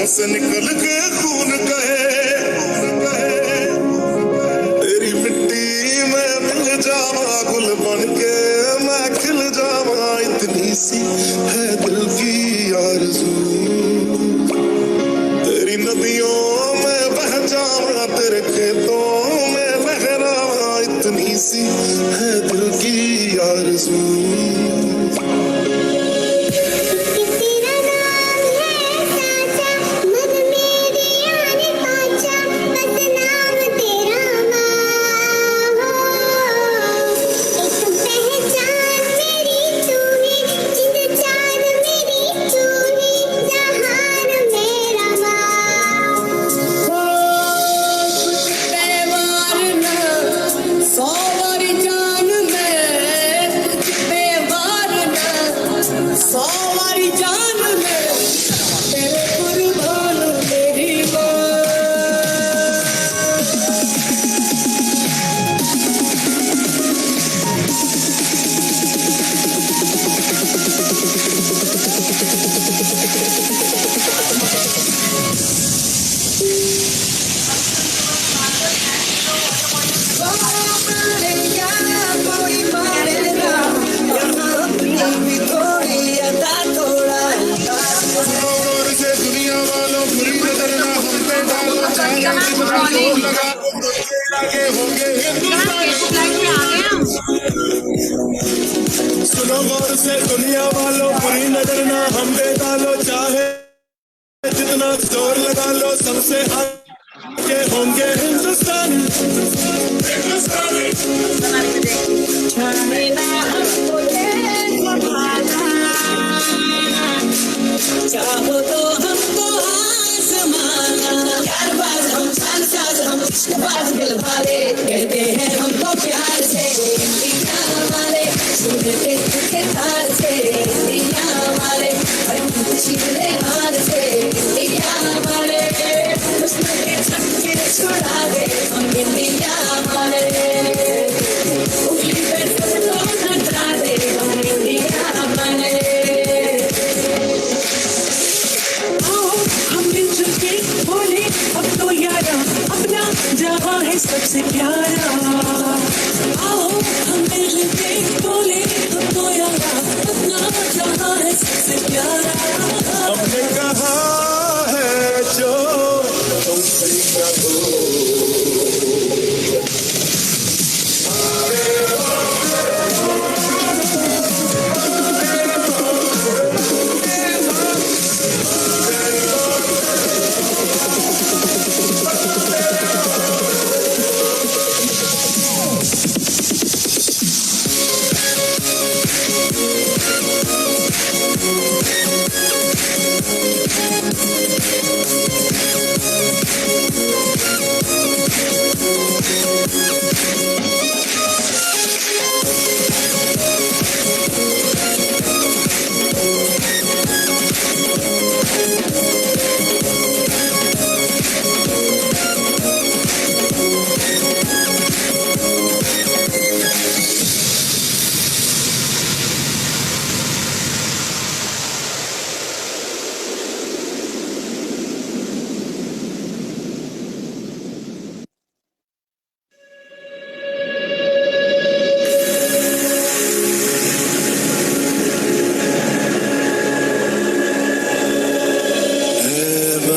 से निकल के खून कहे तेरी मिट्टी में मिल जावा गुल बन के मैं खिल जावा इतनी सी है दिल की आरज़ू तेरी नदियों में बह जावा तेरे खेतों में लहरावा इतनी सी है दिल की आरज़ू सुनो गौर से दुनिया वालों बुरी नजर ना हम पे डालो चाहे जितना जोर लगा लो सबसे आगे होंगे हिंदुस्तानी चाहो तो हमको आज़माना यार बाज हम जान साज हम बाज दिल वाले कहते हैं हमको प्यार से इंडिया वाले सुनते के तार से इंडिया वाले छीले हार से इंडिया वाले उसमें के छक्के छुड़ा दे हम इंडिया वाले उंगली पे तो नचा दे हम इंडिया वाले बोले अब तो यारा अपना जहाँ है सबसे प्यारा आओ हम मिलके बोले अब तो यारा अपना जहाँ है सबसे प्यारा हमने कहा है जो तुम सही कहो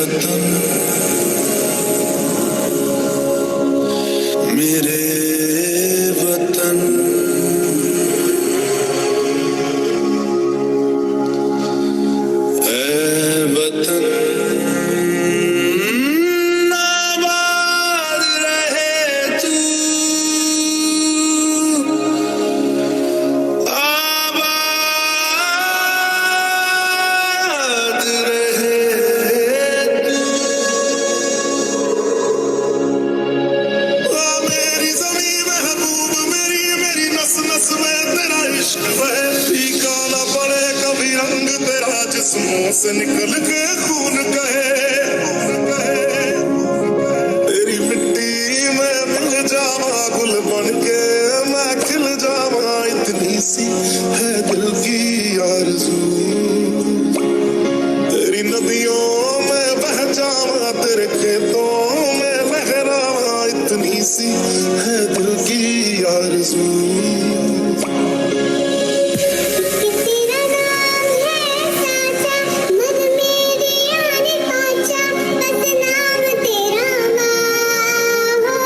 वतन मेरे वतन ऐ वतन आबाद रहे तू आबाद रहे तू मेरी ज़मीं महबूब मेरी मेरी नस नस में तेरा इश्क बहे फीका न पड़े कभी रंग तेरा जिस्मों से निकल के खून कहे तेरी मिट्टी में मिल जावा गुल बन के मैं खिल जावा इतनी सी है दिल की आरज़ू तेरी नदियों में बह जावा तेरे खेतों में लहरावा इतनी सी है दिल की आरज़ू तेरा नाम है साचा मन मेरी आने पाचा बस नाम तेरा माँ हो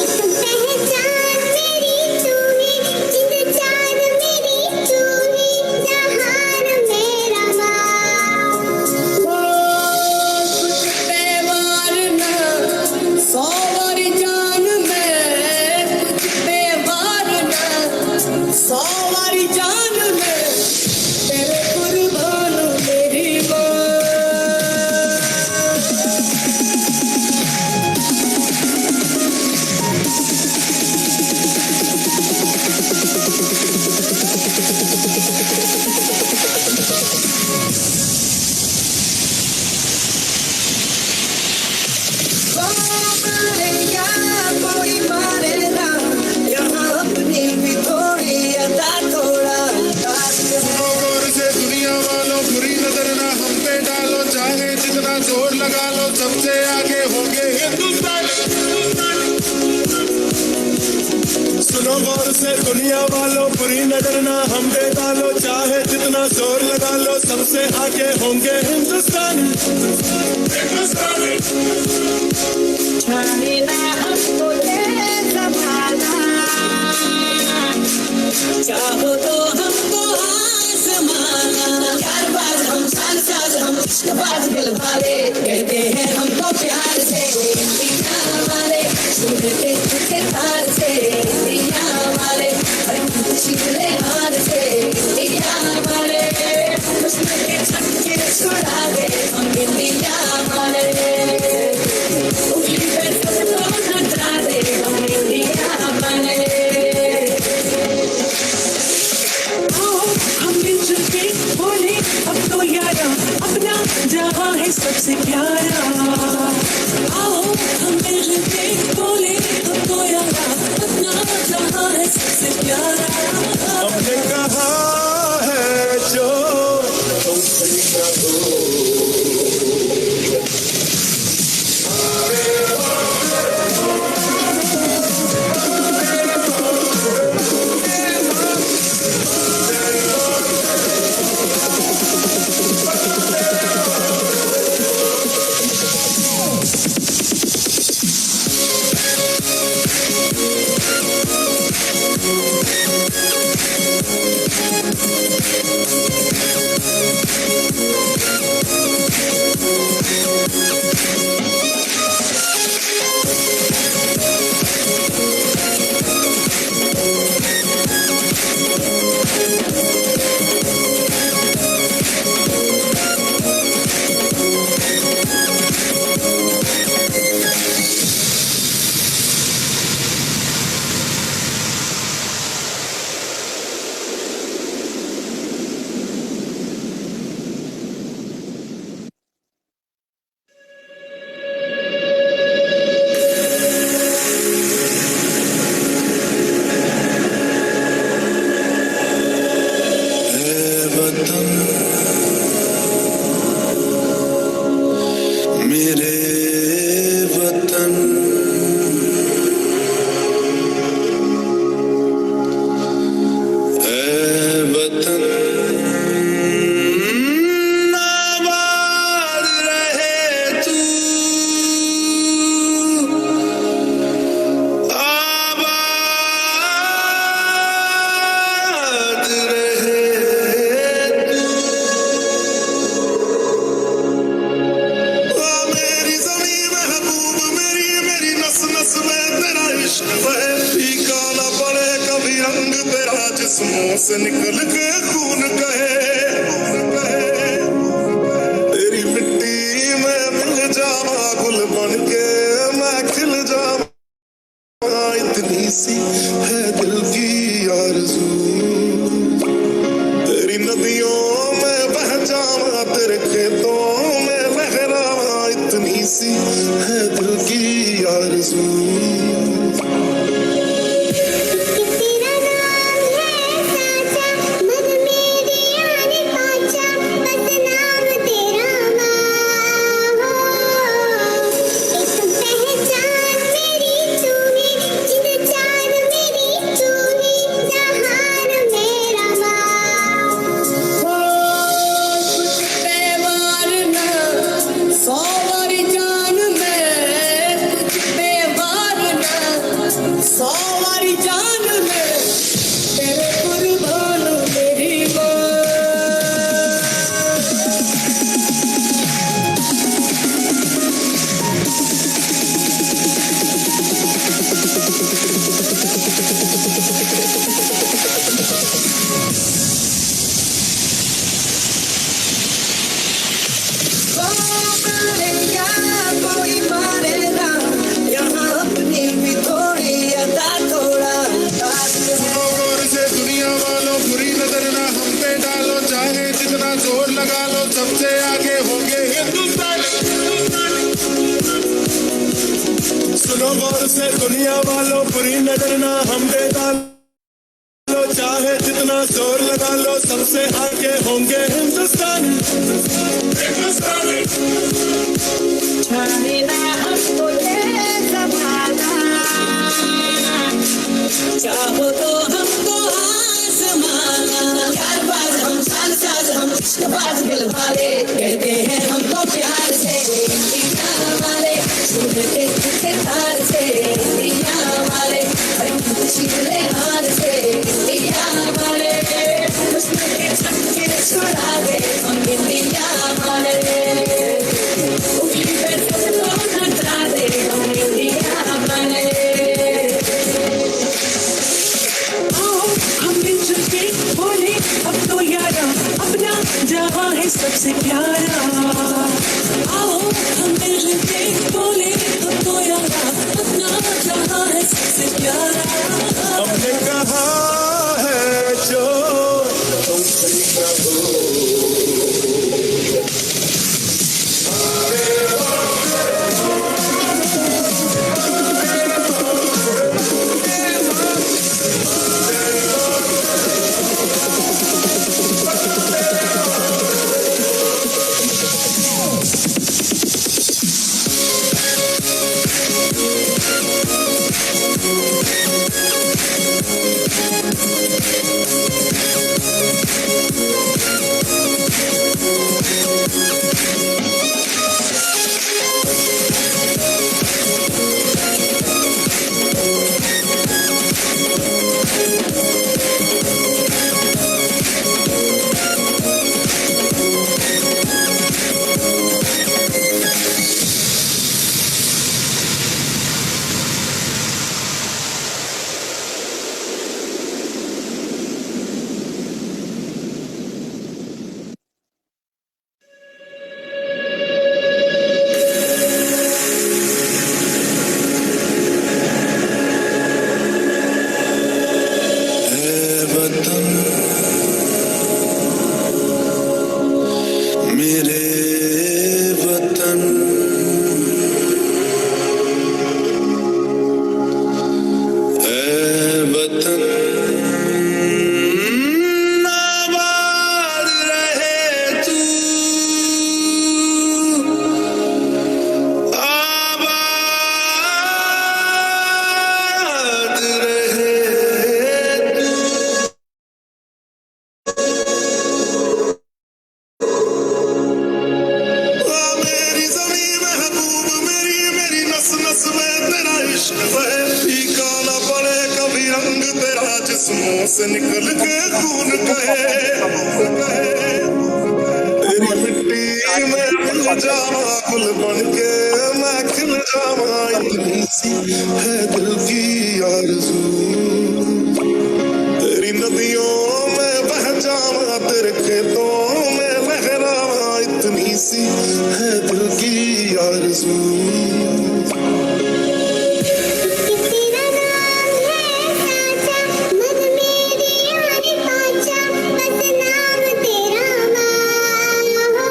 एक पहचान मेरी तू ही जिंद जान मेरी तू ही जहान मेरा माँ बेवारना सौवारी जान में बेवारना सौवारी जान में तेरे कुर्बान मेरी माँ मारेगा कोई मारेगा यहाँ अपनी भी थोड़ी अदा थोड़ा अंदाज है गौर से दुनिया वालों बुरी नजर ना हम पे डालो चाहे जितना जोर लगा लो सबसे आगे होंगे हिंदुस्तान सुनो गौर से दुनिया वालों बुरी नजर ना हम पे डालो चाहे जितना जोर लगा लो सबसे आगे होंगे हिंदुस्तानी छाने ना हमको ये ज़माना चाहो तो हमको आज़माना यारबाज हम शानसाज हम इश्कबाज दिल वाले कहते हैं हमको प्यार से इंडिया वाले सुनते तुझे तार से इंडिया वाले शीले हार से इंडिया वाले उसमें के छक्के छुड़ा दे हम इंडिया वाले उंगली पे सबको नचा दे हम इंडिया वाले हम मिलजुल के बोले अब तो यारा अपना जहां है सबसे प्यारा आओ हम मिलजुल के बोले अब तो यारा अपना जहां है सबसे प्यारा हमने कहा है जो तुम सही कहो तेरे खेतों में लहरावा, इतनी सी है दिल की आरज़ू। तेरा नाम है साचा, मन मेरी आने पाचा, बस नाम तेरा माँ हो। एक पहचान मेरी तू ही, जिन जान मेरी तू ही, जहान मेरा माँ। बेवारना सौवर जान में, बेवारना सौवर जान में, तेरे कुर्बान मेरी माँ। मारेगा कोई मारेगा, यहाँ अपनी भी थोड़ी अदा थोड़ा और से दुनिया वालों बुरी नजर ना हम पे डालो, चाहे जितना जोर लगा लो सबसे आगे होंगे हिंदुस्तानी। सुनो गौर से दुनिया वालों बुरी नजर ना हम पे डालो, चाहे जितना जोर लगा लो सबसे आगे होंगे हिंदुस्तानी। छाने ना हमको ये ज़माना, चाहो तो हमको आसमाना। प्यारबाज हम, शानसाज हम, इश्कबाज दिल वाले, कहते हैं हमको प्यार से इंडिया वाले, सुनते किसे तार से इंडिया वाले, शीले हार से इंडिया वाले, उसमें के छक्के छुड़ा दे हम इंडिया वाले, उंगली पे सबको नचा दे हम इंडिया वाले। आओ हम मिलजुल के बोले अब तो यारा, अपना जहां है सबसे प्यारा। आओ हम मिलजुल के बोले अब तो यारा, अपना जहां है सबसे प्यारा। हमने कहा है जो तुम सही कहो, जिस्मों से निकल के खून कहे तेरी मिट्टी में मिल जावा गुल बन के मैं खिल जावा इतनी सी है दिल की आरज़ू तेरी नदियों में बह जावा तेरे खेतों में लहरावा इतनी सी है दिल की आरज़ू तेरा नाम है साचा मन मेरी आने पाचा बस नाम तेरा माँ हो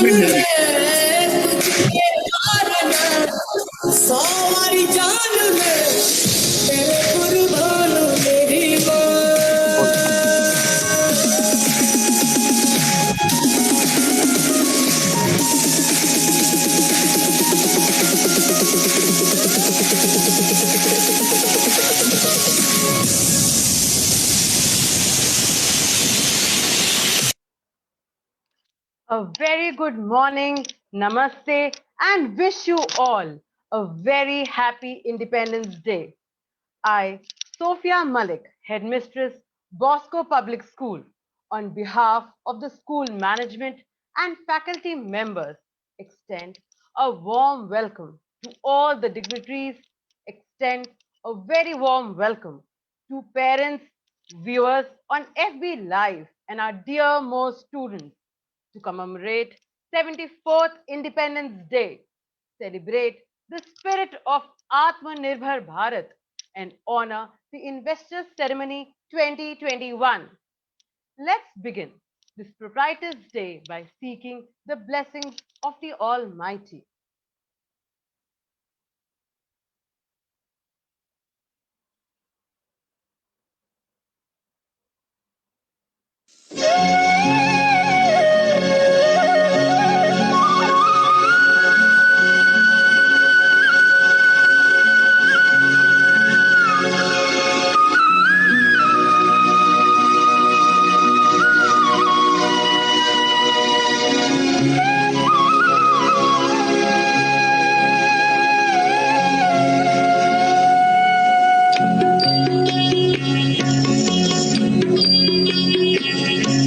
में सारी जान में तेरे कुर्बान मेरी A very good morning, namaste, and wish you all a very happy Independence Day. I, Sophia Malik, Headmistress, Bosco Public School, on behalf of the school management and faculty members, extend a warm welcome to all the dignitaries, extend a very warm welcome to parents, viewers on FB Live, and our dearmost students to commemorate 74th Independence Day, celebrate the spirit of Atmanirbhar Bharat, and honor the Investors Ceremony 2021. Let's begin this Proprietors Day by seeking the blessings of the Almighty.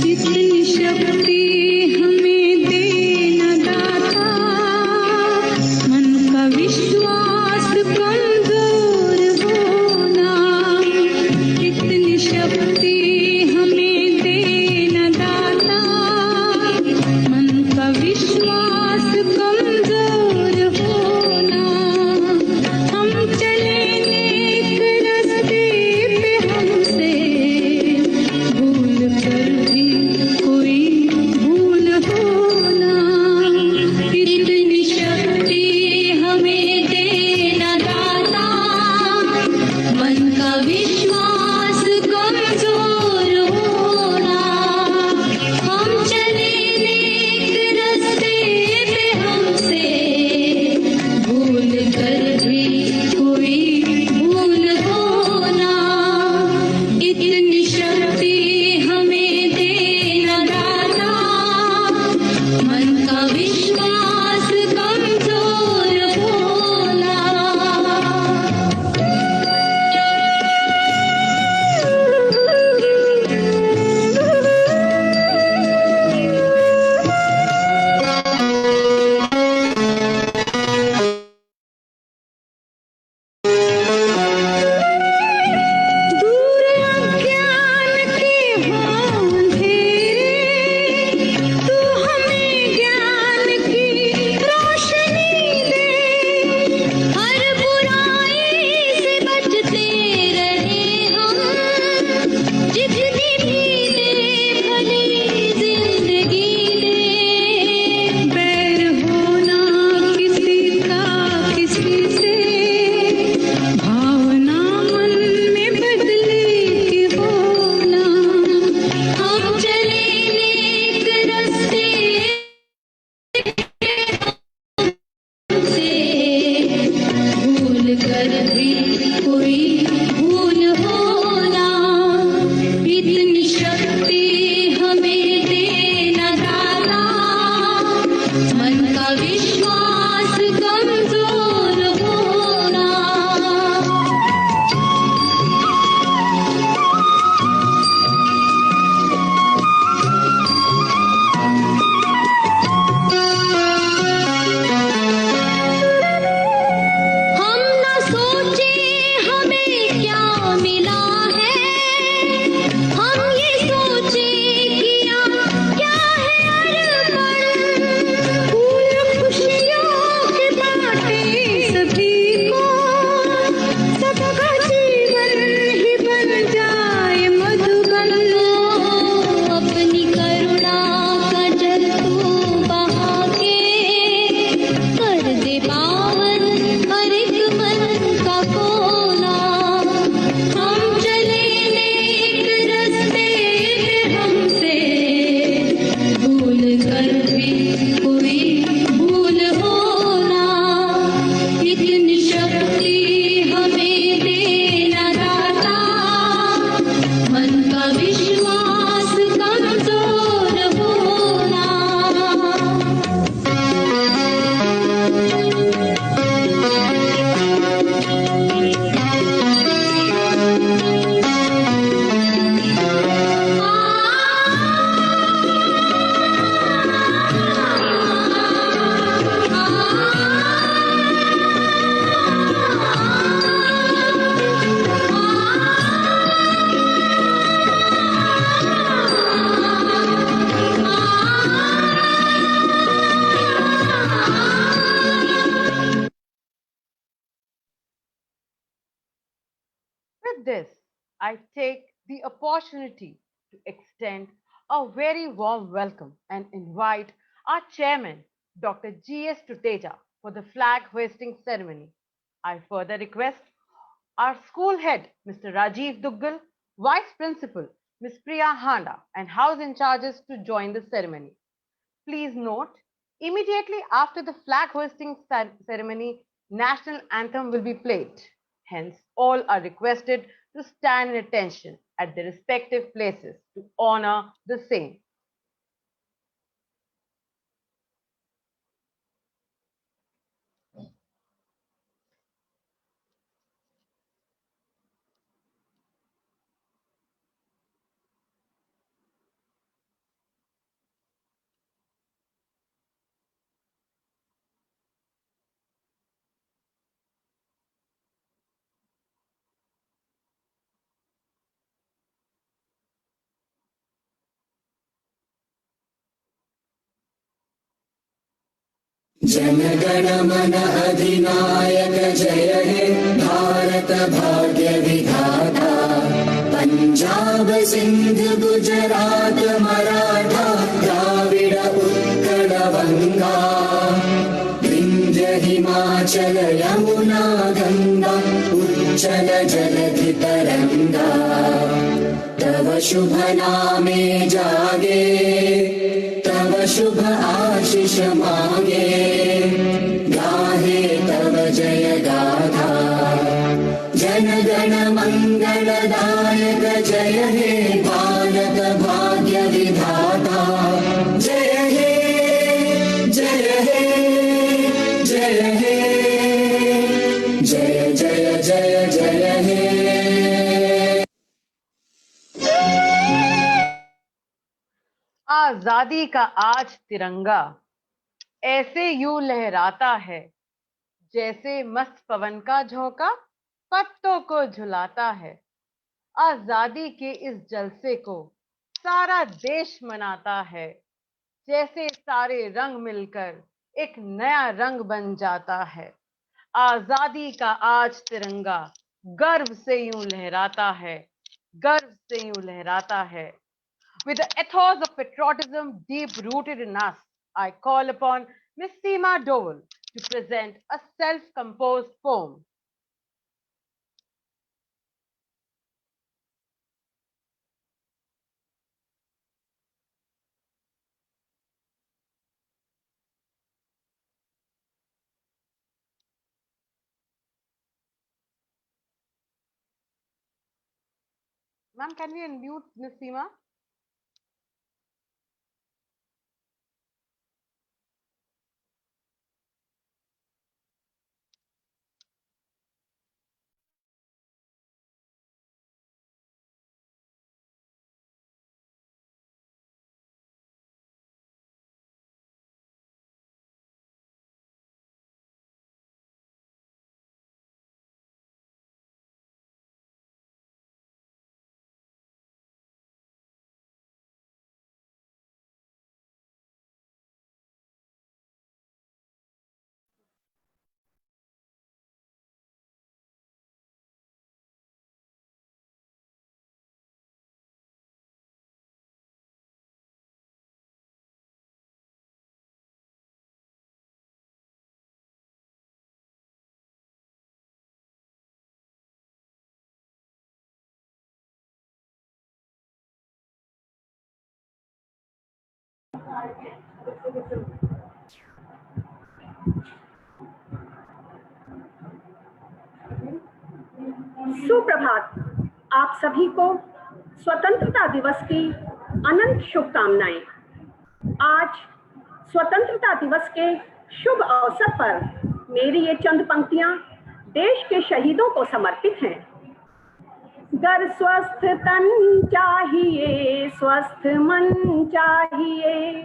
जितनी शक्ति हमें देना दाता, मन का विश्वास कमजोर होना। जितनी शक्ति हमें देना दाता, मन का विश्वास कमजोर होना। हम चले नेक रास्ते पे हमसे भूल कर भी कोई भूल होना। इतनी शक्ति हमें देना दाता, मन का विश्वास कमजोर होना। हम चले नेक रास्ते पे हमसे भूल कर भी कोई भूल होना। इतनी शक्ति हमें देना दाता, मन का विश्वास कमजोर होना। दूर अज्ञान के हो अंधेरे, तू हमें ज्ञान की रोशनी दे। हर बुराई से बचते रहे हम, जितनी भी दे भली जिंदगी दे। बैर होना किसी का किसी से, भावना मन में बदले के होना। हम चले नेक रास्ते से भूल कर भी कोई भूल होना। इतनी शक्ति हमें देना दाता, मन का विश्वास कमजोर होना। हम न सोचे हमें क्या मिला है, हम ये सोचे किया क्या है अर्पण। फूल खुशियों के बाटे with this, I take the opportunity to extend a very warm welcome and invite our chairman, Dr. G.S. Tuteja, for the flag hoisting ceremony. I further request our school head, Mr. Rajiv Duggal, vice principal, Ms. Priya Handa, and house in charges to join the ceremony. Please note, immediately after the flag hoisting ceremony, national anthem will be played. Hence, all are requested to stand in attention at their respective places to honor the same. जनगण मन अधिनायक जय हे भारत भाग्य विधाता पंजाब सिंध गुजरात मराठा द्राविड उत्कल बंगा विंध्य हिमाचल यमुना गंगा उच्चल जलधि तरंगा तव शुभ नामे जागे तव शुभ आशीष मांगे गाहे तव जय गाथा जन गण मंगलदायक जय हे भारत भाग्य विधाता जय हे जय हे जय हे जय जय जय जय हे। आजादी का आज तिरंगा ऐसे यूं लहराता है जैसे मस्त पवन का झोंका पत्तों को झुलाता है। आजादी के इस जलसे को सारा देश मनाता है, जैसे सारे रंग मिलकर एक नया रंग बन जाता है। आजादी का आज तिरंगा गर्व से यूं लहराता है, गर्व से यूं लहराता है। With the ethos of patriotism deep rooted in us, I call upon Miss Seema Dole to present a self-composed poem. Ma'am, can we unmute Miss Seema? सुप्रभात। आप सभी को स्वतंत्रता दिवस की अनंत शुभकामनाएं। आज स्वतंत्रता दिवस के शुभ अवसर पर मेरी ये चंद पंक्तियां देश के शहीदों को समर्पित हैं। गर स्वस्थ तन चाहिए, स्वस्थ मन चाहिए,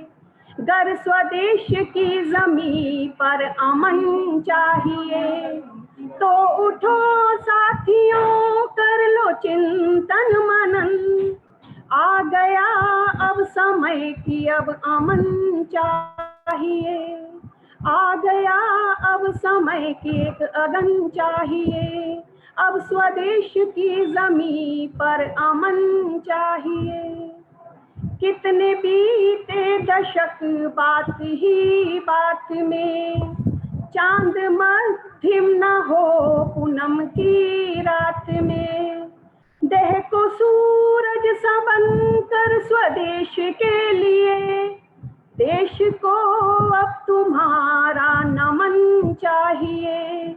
गर स्वदेश की जमीन पर अमन चाहिए, तो उठो साथियों कर लो चिंतन मनन, आ गया अब समय की अब अमन चाहिए, आ गया अब समय की एक अगन चाहिए, अब स्वदेश की जमी पर अमन चाहिए। कितने बीते दशक बात ही बात में, चांद मध्यम न हो पूनम की रात में। देह को सूरज सा बनकर स्वदेश के लिए, देश को अब तुम्हारा नमन चाहिए।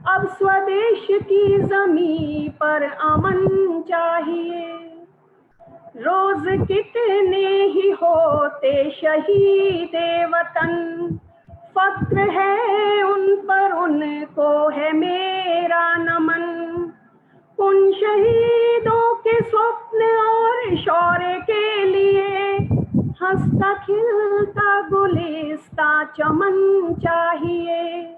अब स्वदेश की जमी पर अमन चाहिए। रोज कितने ही होते शहीद वतन, फक्र है उन पर, उनको है मेरा नमन। उन शहीदों के स्वप्न और शौर्य के लिए, हंसता खिलता गुलिस्ता चमन चाहिए।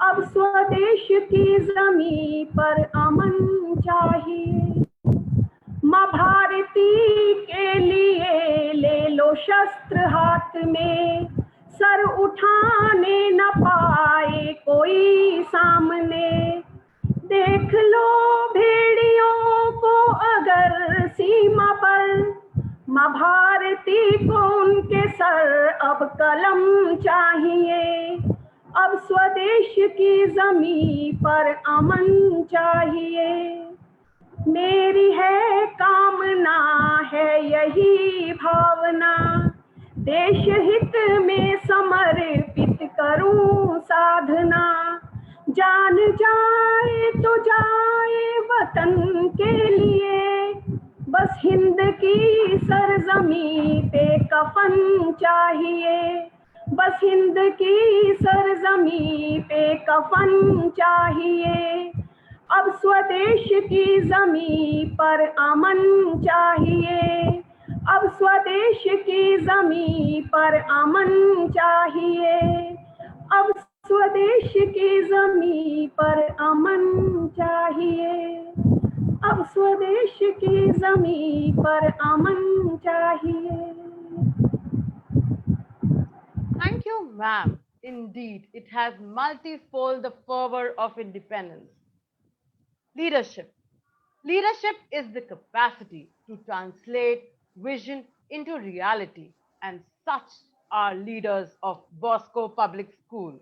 अब स्वदेश की जमी पर अमन चाहिए। माँ भारती के लिए ले लो शस्त्र हाथ में, सर उठाने न पाए कोई सामने। देख लो भेड़ियों को अगर सीमा पर, माँ भारती को उनके सर अब कलम चाहिए। अब स्वदेश की जमी पर अमन चाहिए। मेरी है कामना है यही भावना, देश हित में समर्पित करूं साधना। जान जाए तो जाए वतन के लिए, बस हिंद की सरजमी पे कफन चाहिए। बस हिंद की सरजमी पे कफन चाहिए। अब स्वदेश की जमी पर अमन चाहिए। अब स्वदेश की जमी पर अमन चाहिए। अब स्वदेश की जमी पर अमन चाहिए। अब स्वदेश की जमी पर अमन चाहिए। Thank you, ma'am. Indeed, it has multifold the fervor of independence. Leadership. Leadership is the capacity to translate vision into reality, and such are leaders of Bosco Public School.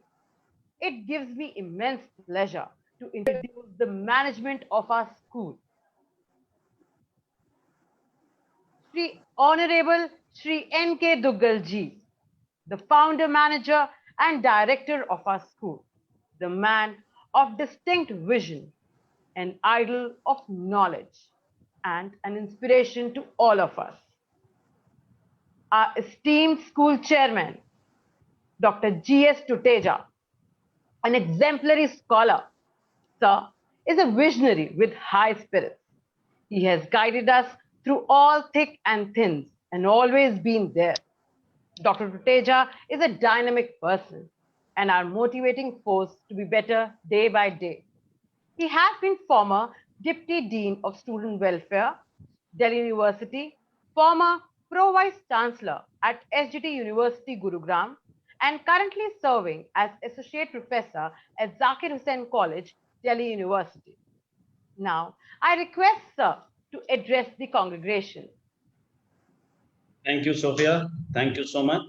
It gives me immense pleasure to introduce the management of our school. Sri Honorable Sri N.K. Duggal ji, the founder, manager, and director of our school, the man of distinct vision, an idol of knowledge, and an inspiration to all of us. Our esteemed school chairman, Dr. G.S. Tuteja, an exemplary scholar, sir, is a visionary with high spirits. He has guided us through all thick and thins and always been there. Dr. Tuteja is a dynamic person and our motivating force to be better day by day. He has been former Deputy Dean of Student Welfare, Delhi University, former Pro-Vice Chancellor at SGT University Gurugram, and currently serving as Associate Professor at Zakir Hussain College, Delhi University. Now, I request Sir to address the congregation. Thank you, Sophia. Thank you so much.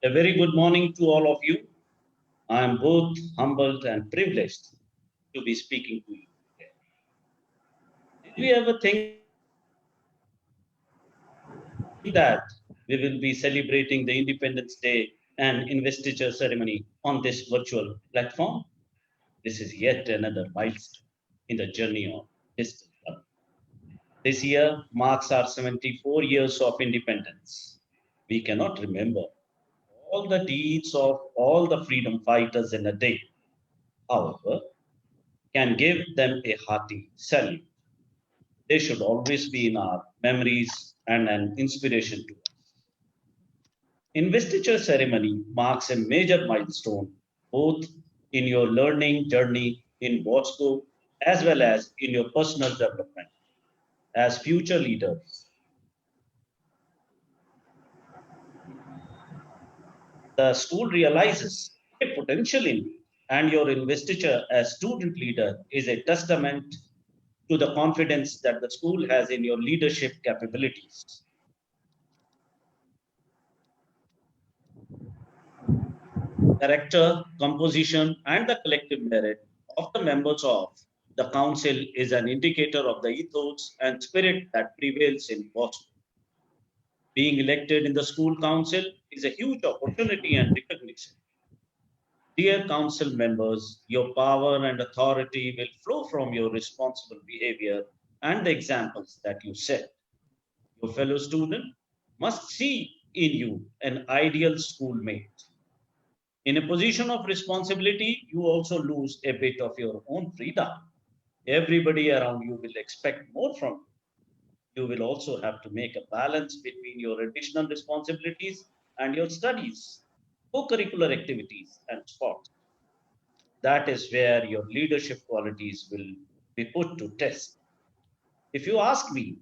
A very good morning to all of you. I am both humbled and privileged to be speaking to you today. Did we ever think that we will be celebrating the Independence Day and investiture ceremony on this virtual platform? This is yet another milestone in the journey of distance learning. This year marks our 74 years of independence. We cannot remember all the deeds of all the freedom fighters in a day. However, can give them a hearty salute. They should always be in our memories and an inspiration to us. Investiture ceremony marks a major milestone both in your learning journey in Bosco as well as in your personal development as future leaders. The school realizes great potential in you and your investiture as student leader is a testament to the confidence that the school has in your leadership capabilities. Character, composition, and the collective merit of the members of the council is an indicator of the ethos and spirit that prevails in Boston. Being elected in the school council is a huge opportunity and recognition. Dear council members, your power and authority will flow from your responsible behavior and the examples that you set. Your fellow student must see in you an ideal schoolmate. In a position of responsibility, you also lose a bit of your own freedom. Everybody around you will expect more from you. You will also have to make a balance between your additional responsibilities and your studies, co-curricular activities, and sports. That is where your leadership qualities will be put to test. If you ask me,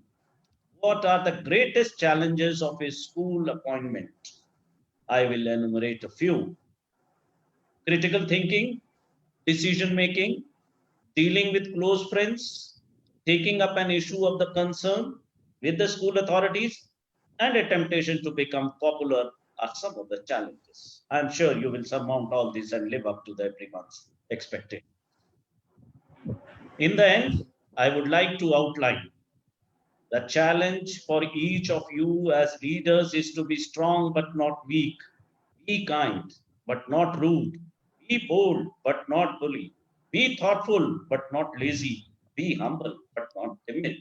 what are the greatest challenges of a school appointment? I will enumerate a few. Critical thinking, decision making, dealing with close friends, taking up an issue of the concern with the school authorities, and a temptation to become popular are some of the challenges. I'm sure you will surmount all this and live up to everyone's expectation. In the end, I would like to outline the challenge for each of you as leaders is to be strong but not weak, be kind but not rude, be bold but not bully, be thoughtful but not lazy, be humble but not timid,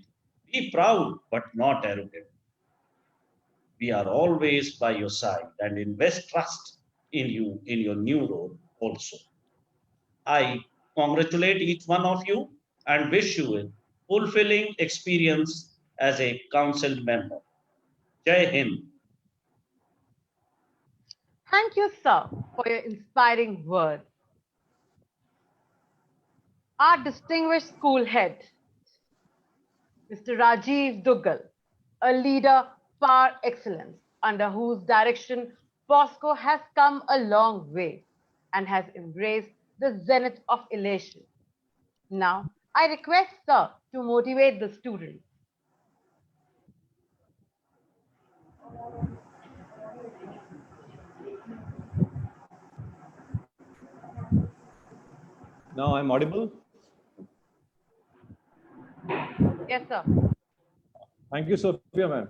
be proud but not arrogant. We are always by your side and invest trust in you in your new role also. I congratulate each one of you and wish you a fulfilling experience as a council member. Jai Hind. Thank you, sir, for your inspiring words. Our distinguished school head, Mr. Rajiv Duggal, a leader par excellence, under whose direction Bosco has come a long way and has embraced the zenith of elation. Now, I request sir to motivate the students. Now I'm audible. Yes, sir. Thank you, Sophia, ma'am.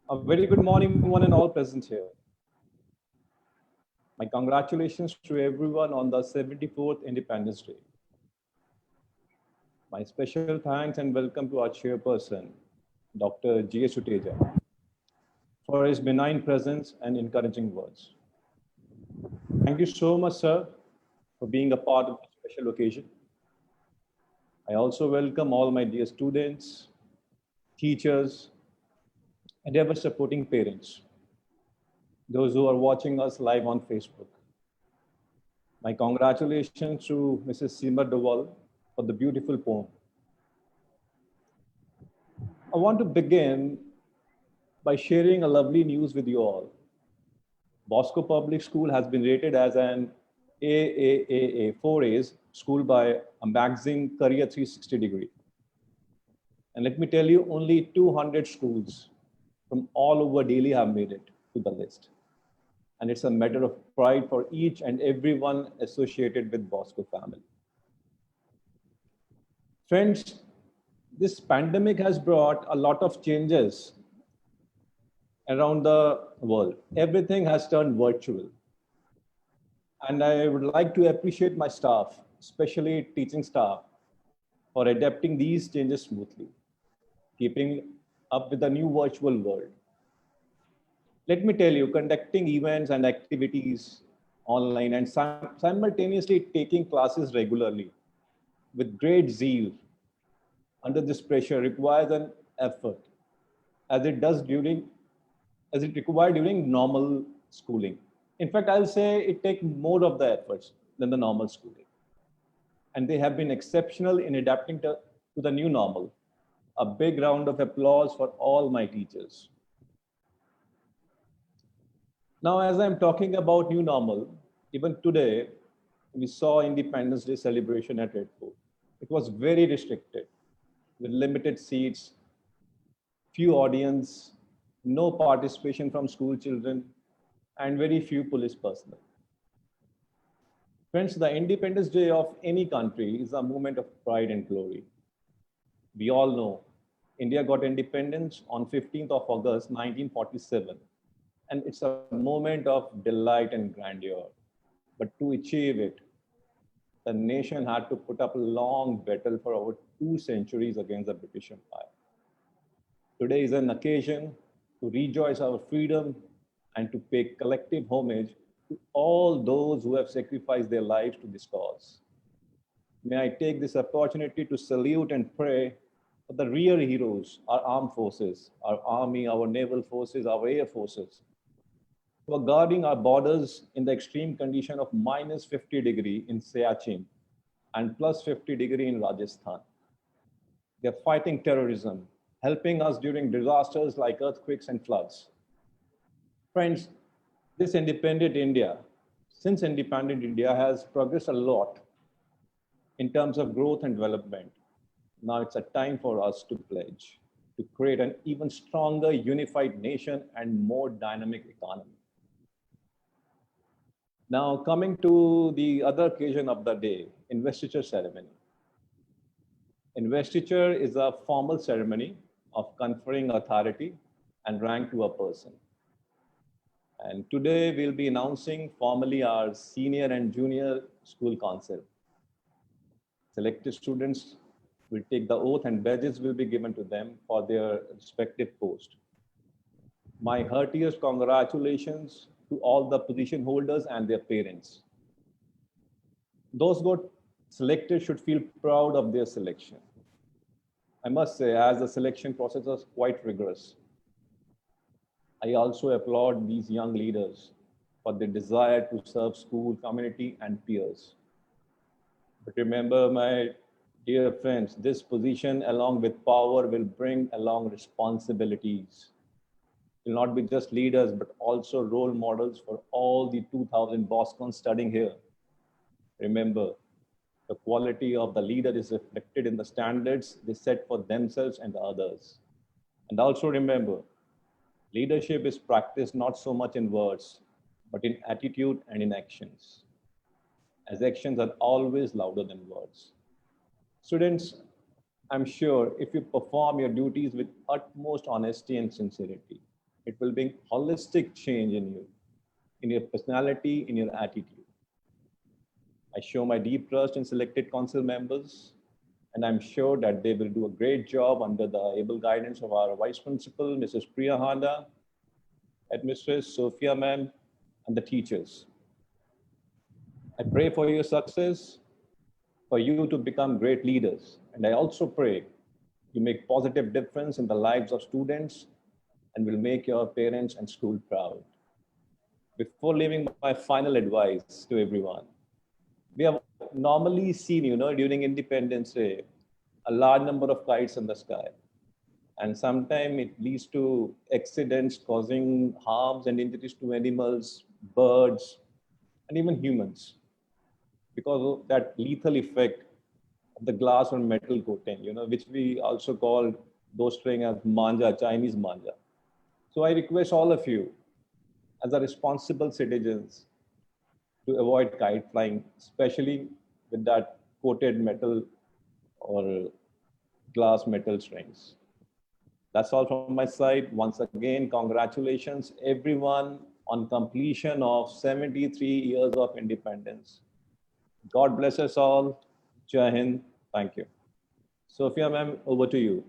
A very good morning, one and all present here. My congratulations to everyone on the 74th Independence Day. My special thanks and welcome to our chairperson, Dr. G.S. Suteja, for his benign presence and encouraging words. Thank you so much, sir, for being a part of this special occasion. I also welcome all my dear students, teachers, and ever supporting parents, those who are watching us live on Facebook. My congratulations to Mrs. Seema Doval for the beautiful poem. I want to begin by sharing a lovely news with you all. Bosco Public School has been rated as an AAAA 4A's school by a magazine Career 360 Degree. And let me tell you, only 200 schools from all over Delhi have made it to the list. And it's a matter of pride for each and everyone associated with Bosco family. Friends, this pandemic has brought a lot of changes around the world. Everything has turned virtual. And I would like to appreciate my staff, especially teaching staff, for adapting these changes smoothly, keeping up with the new virtual world. Let me tell you, conducting events and activities online and simultaneously taking classes regularly with great zeal under this pressure requires an effort, as it required during normal schooling. In fact, I'll say it takes more of the efforts than the normal schooling. And they have been exceptional in adapting to the new normal. A big round of applause for all my teachers. Now, as I'm talking about new normal, even today, We saw Independence Day celebration at Red Fort. It was very restricted, with limited seats, few audience, no participation from school children, and very few police personnel. Friends, the Independence Day of any country is a moment of pride and glory. We all know India got independence on 15th of August 1947, and it's a moment of delight and grandeur. But to achieve it, the nation had to put up a long battle for over 2 centuries against the British Empire. Today is an occasion to rejoice our freedom and to pay collective homage to all those who have sacrificed their lives to this cause. May I take this opportunity to salute and pray for the real heroes, our armed forces, our army, our naval forces, our air forces, who are guarding our borders in the extreme condition of minus 50 degree in Siachen and plus 50 degree in Rajasthan. They're fighting terrorism, helping us during disasters like earthquakes and floods. Friends, this independent India, since independent India has progressed a lot in terms of growth and development. Now it's a time for us to pledge to create an even stronger, unified nation and more dynamic economy. Now, coming to the other occasion of the day, investiture ceremony. Investiture is a formal ceremony of conferring authority and rank to a person. And today we'll be announcing formally our senior and junior school council. Selected students will take the oath and badges will be given to them for their respective post. My heartiest congratulations to all the position holders and their parents. Those who got selected should feel proud of their selection. I must say, as the selection process was quite rigorous, I also applaud these young leaders for their desire to serve school, community, and peers. But remember, my dear friends, this position along with power will bring along responsibilities. Will not be just leaders, but also role models for all the 2,000 Boscons studying here. Remember, the quality of the leader is reflected in the standards they set for themselves and others. And also remember, leadership is practiced not so much in words, but in attitude and in actions, as actions are always louder than words. Students, I'm sure if you perform your duties with utmost honesty and sincerity, it will bring holistic change in you, in your personality, in your attitude. I show my deep trust in selected council members, and I'm sure that they will do a great job under the able guidance of our Vice Principal, Mrs. Priya Handa, Headmistress Sophia ma'am, and the teachers. I pray for your success, for you to become great leaders. And I also pray you make positive difference in the lives of students and will make your parents and school proud. Before leaving my final advice to everyone, we have normally seen, during Independence Day, a large number of kites in the sky. And sometimes it leads to accidents causing harms and injuries to animals, birds, and even humans, because of that lethal effect of the glass or metal coating, which we also call those string as manja, Chinese manja. So I request all of you, as a responsible citizens, to avoid kite flying, especially with that coated metal or glass metal strings. That's all from my side. Once again, congratulations everyone on completion of 73 years of independence. God bless us all. Jai Hind. Thank you. Sophia ma'am, over to you.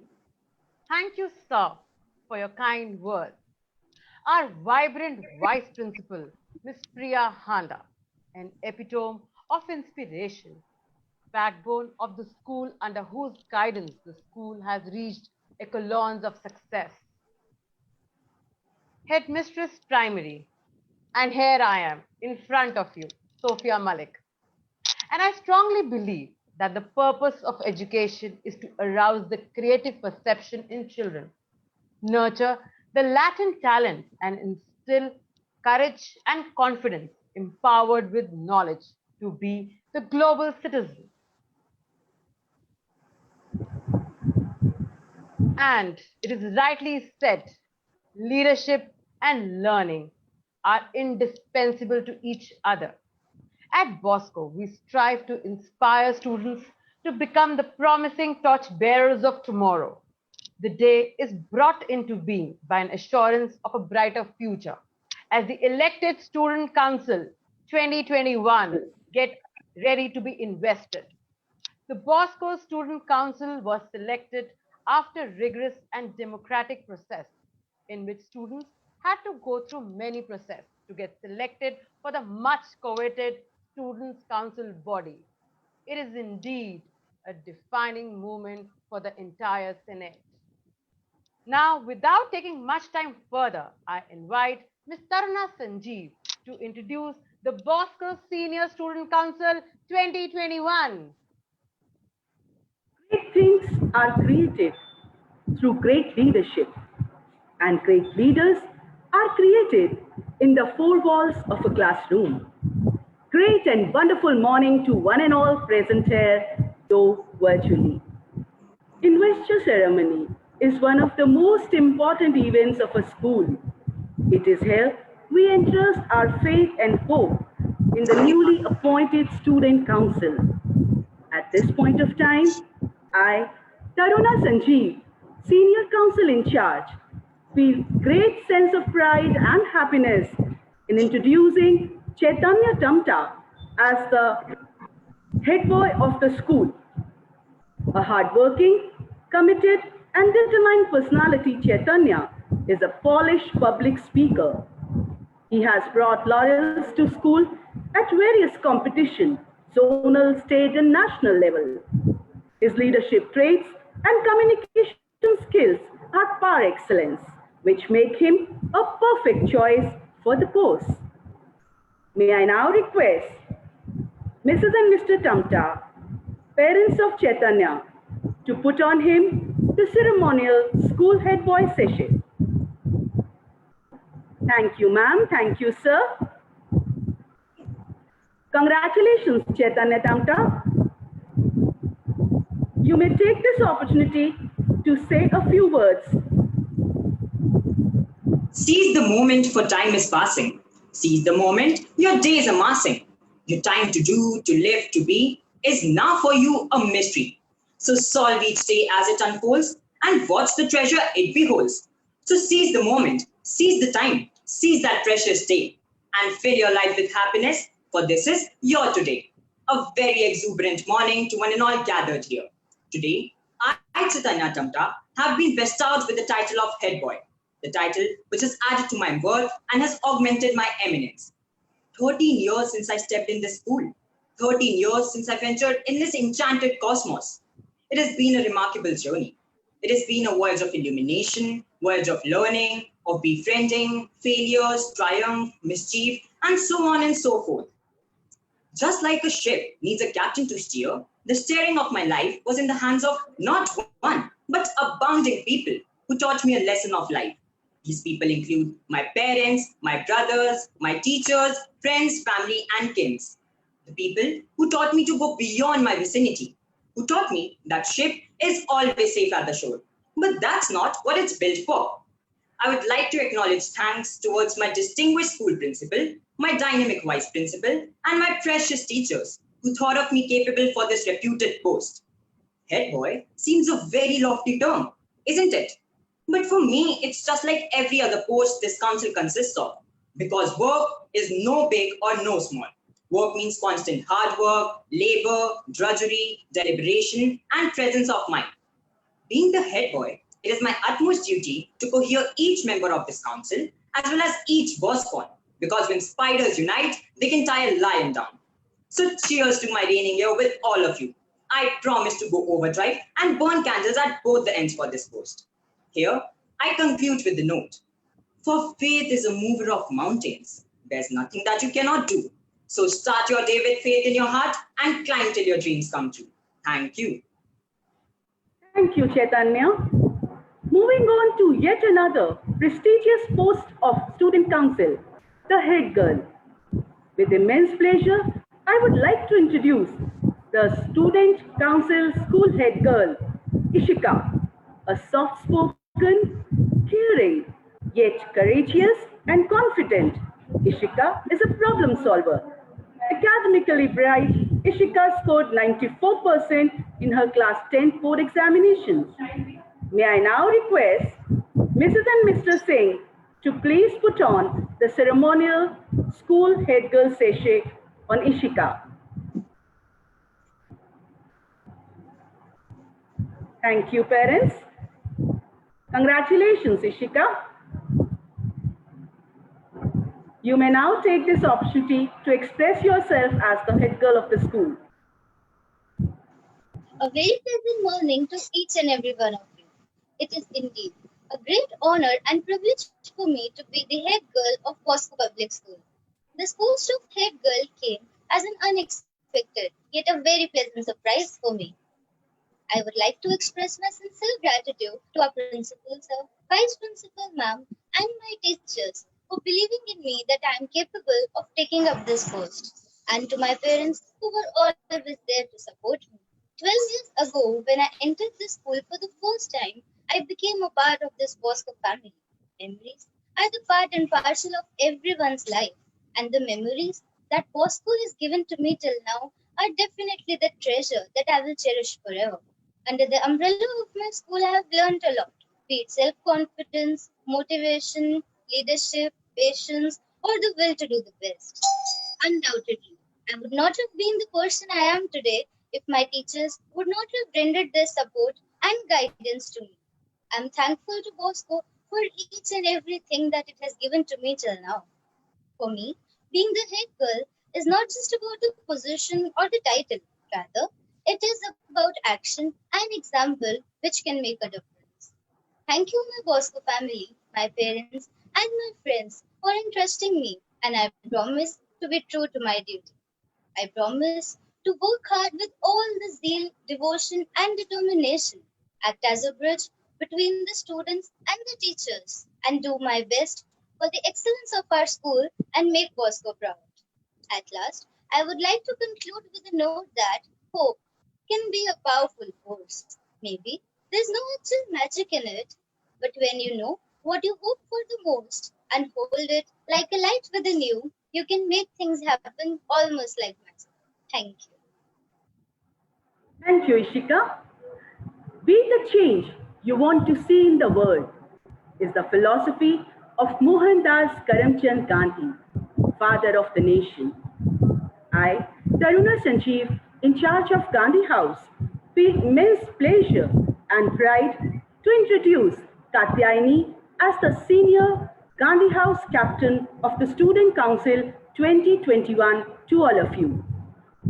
Thank you, sir, for your kind words. Our vibrant Vice Principal, Miss Priya Handa, an epitome of inspiration, backbone of the school under whose guidance the school has reached echelons of success. Headmistress Primary, and here I am in front of you, Sophia Malik. And I strongly believe that the purpose of education is to arouse the creative perception in children, nurture the latent talents, and instill courage and confidence empowered with knowledge to be the global citizen. And it is rightly said, leadership and learning are indispensable to each other. At Bosco, we strive to inspire students to become the promising torch bearers of tomorrow. The day is brought into being by an assurance of a brighter future. As the elected Student Council 2021 get ready to be invested, the Bosco Student Council was selected after rigorous and democratic process in which students had to go through many processes to get selected for the much coveted Students Council body. It is indeed a defining moment for the entire Senate. Now, without taking much time further, I invite Ms. Taruna Sanjeev to introduce the Bosco Senior Student Council 2021. Great things are created through great leadership, and great leaders are created in the four walls of a classroom. Great and wonderful morning to one and all present here, though virtually. Investor ceremony is one of the most important events of a school. It is here we entrust our faith and hope in the newly appointed Student Council. At this point of time, I, Taruna Sanjeev, Senior Council in charge, feel great sense of pride and happiness in introducing Chaitanya Tamta as the head boy of the school. A hardworking, committed, and determined personality, Chaitanya is a polished public speaker. He has brought laurels to school at various competitions, zonal, state, and national level. His leadership traits and communication skills are par excellence, which make him a perfect choice for the post. May I now request Mrs. and Mr. Tamta, parents of Chaitanya, to put on him the ceremonial school head boy session. Thank you, ma'am. Thank you, sir. Congratulations, Chaitanya Tamta. You may take this opportunity to say a few words. Seize the moment, for time is passing. Seize the moment, your days are massing. Your time to do, to live, to be is now for you a mystery. So solve each day as it unfolds and watch the treasure it beholds. So seize the moment, seize the time, seize that precious day and fill your life with happiness, for this is your today. A very exuberant morning to one and all gathered here. Today, I, Chaitanya Tamta, have been bestowed with the title of head boy, the title which has added to my worth and has augmented my eminence. 13 years since I stepped in this school, 13 years since I ventured in this enchanted cosmos. It has been a remarkable journey. It has been a voyage of illumination, voyage of learning, of befriending, failures, triumph, mischief, and so on and so forth. Just like a ship needs a captain to steer, the steering of my life was in the hands of not one, but abounding people who taught me a lesson of life. These people include my parents, my brothers, my teachers, friends, family, and kins. The people who taught me to go beyond my vicinity, who taught me that ship is always safe at the shore. But that's not what it's built for. I would like to acknowledge thanks towards my distinguished school principal, my dynamic vice principal, and my precious teachers who thought of me capable for this reputed post. Head boy seems a very lofty term, isn't it? But for me, it's just like every other post this council consists of, because work is no big or no small. Work means constant hard work, labor, drudgery, deliberation, and presence of mind. Being the head boy, it is my utmost duty to cohere each member of this council, as well as each Boscon, because when spiders unite, they can tie a lion down. So cheers to my reigning here with all of you. I promise to go overdrive and burn candles at both the ends for this post. Here, I conclude with the note. For faith is a mover of mountains. There's nothing that you cannot do. So start your day with faith in your heart and climb till your dreams come true. Thank you. Thank you, Chaitanya. Moving on to yet another prestigious post of Student Council, the head girl. With immense pleasure, I would like to introduce the Student Council School Head Girl, Ishika, a soft-spoken, caring, yet courageous and confident. Ishika is a problem solver. Academically bright, Ishika scored 94% in her class 10 board examinations. May I now request Mrs. and Mr. Singh to please put on the ceremonial school head girl sachet on Ishika. Thank you, parents. Congratulations, Ishika. You may now take this opportunity to express yourself as the head girl of the school. A very pleasant morning to each and every one of you. It is indeed a great honor and privilege for me to be the head girl of Bosco Public School. This post of head girl came as an unexpected yet a very pleasant surprise for me. I would like to express my sincere gratitude to our principal sir, vice principal ma'am, and my teachers for believing in me that I am capable of taking up this post, and to my parents who were always there to support me. 12 years ago, when I entered this school for the first time, I became a part of this Bosco family. Memories are the part and parcel of everyone's life, and the memories that Bosco has given to me till now are definitely the treasure that I will cherish forever. Under the umbrella of my school, I have learned a lot, be it self-confidence, motivation, leadership, patience, or the will to do the best. Undoubtedly, I would not have been the person I am today if my teachers would not have rendered their support and guidance to me. I am thankful to Bosco for each and everything that it has given to me till now. For me, being the head girl is not just about the position or the title. Rather, it is about action and example which can make a difference. Thank you, my Bosco family, my parents, and my friends for entrusting me, and I promise to be true to my duty. I promise to work hard with all the zeal, devotion, and determination, act as a bridge between the students and the teachers, and do my best for the excellence of our school and make Bosco proud. At last, I would like to conclude with a note that hope can be a powerful force. Maybe there's no actual magic in it, but when you know what you hope for the most and hold it like a light within you, you can make things happen almost like magic. Thank you. Thank you, Ishika. Be the change you want to see in the world is the philosophy of Mohandas Karamchand Gandhi, father of the nation. I, Taruna Sanjeev, in charge of Gandhi House, feel immense pleasure and pride to introduce Katyayani as the senior Gandhi House captain of the Student Council 2021 to all of you.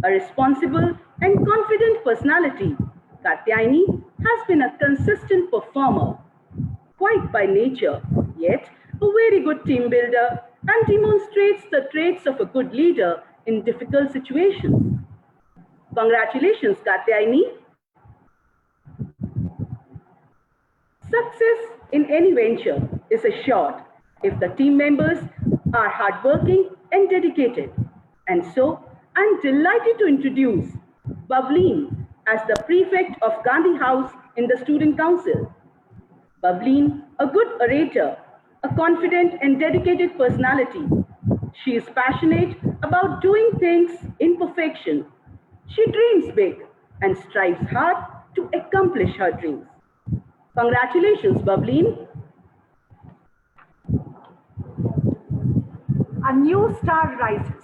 A responsible and confident personality, Katyayani has been a consistent performer, quiet by nature, yet a very good team builder and demonstrates the traits of a good leader in difficult situations. Congratulations, Katyayani. Success in any venture is assured if the team members are hardworking and dedicated. And so, I'm delighted to introduce Bavleen as the prefect of Gandhi House in the Student Council. Bavleen, a good orator, a confident and dedicated personality. She is passionate about doing things in perfection. She dreams big and strives hard to accomplish her dreams. Congratulations, Bavleen. A new star rises.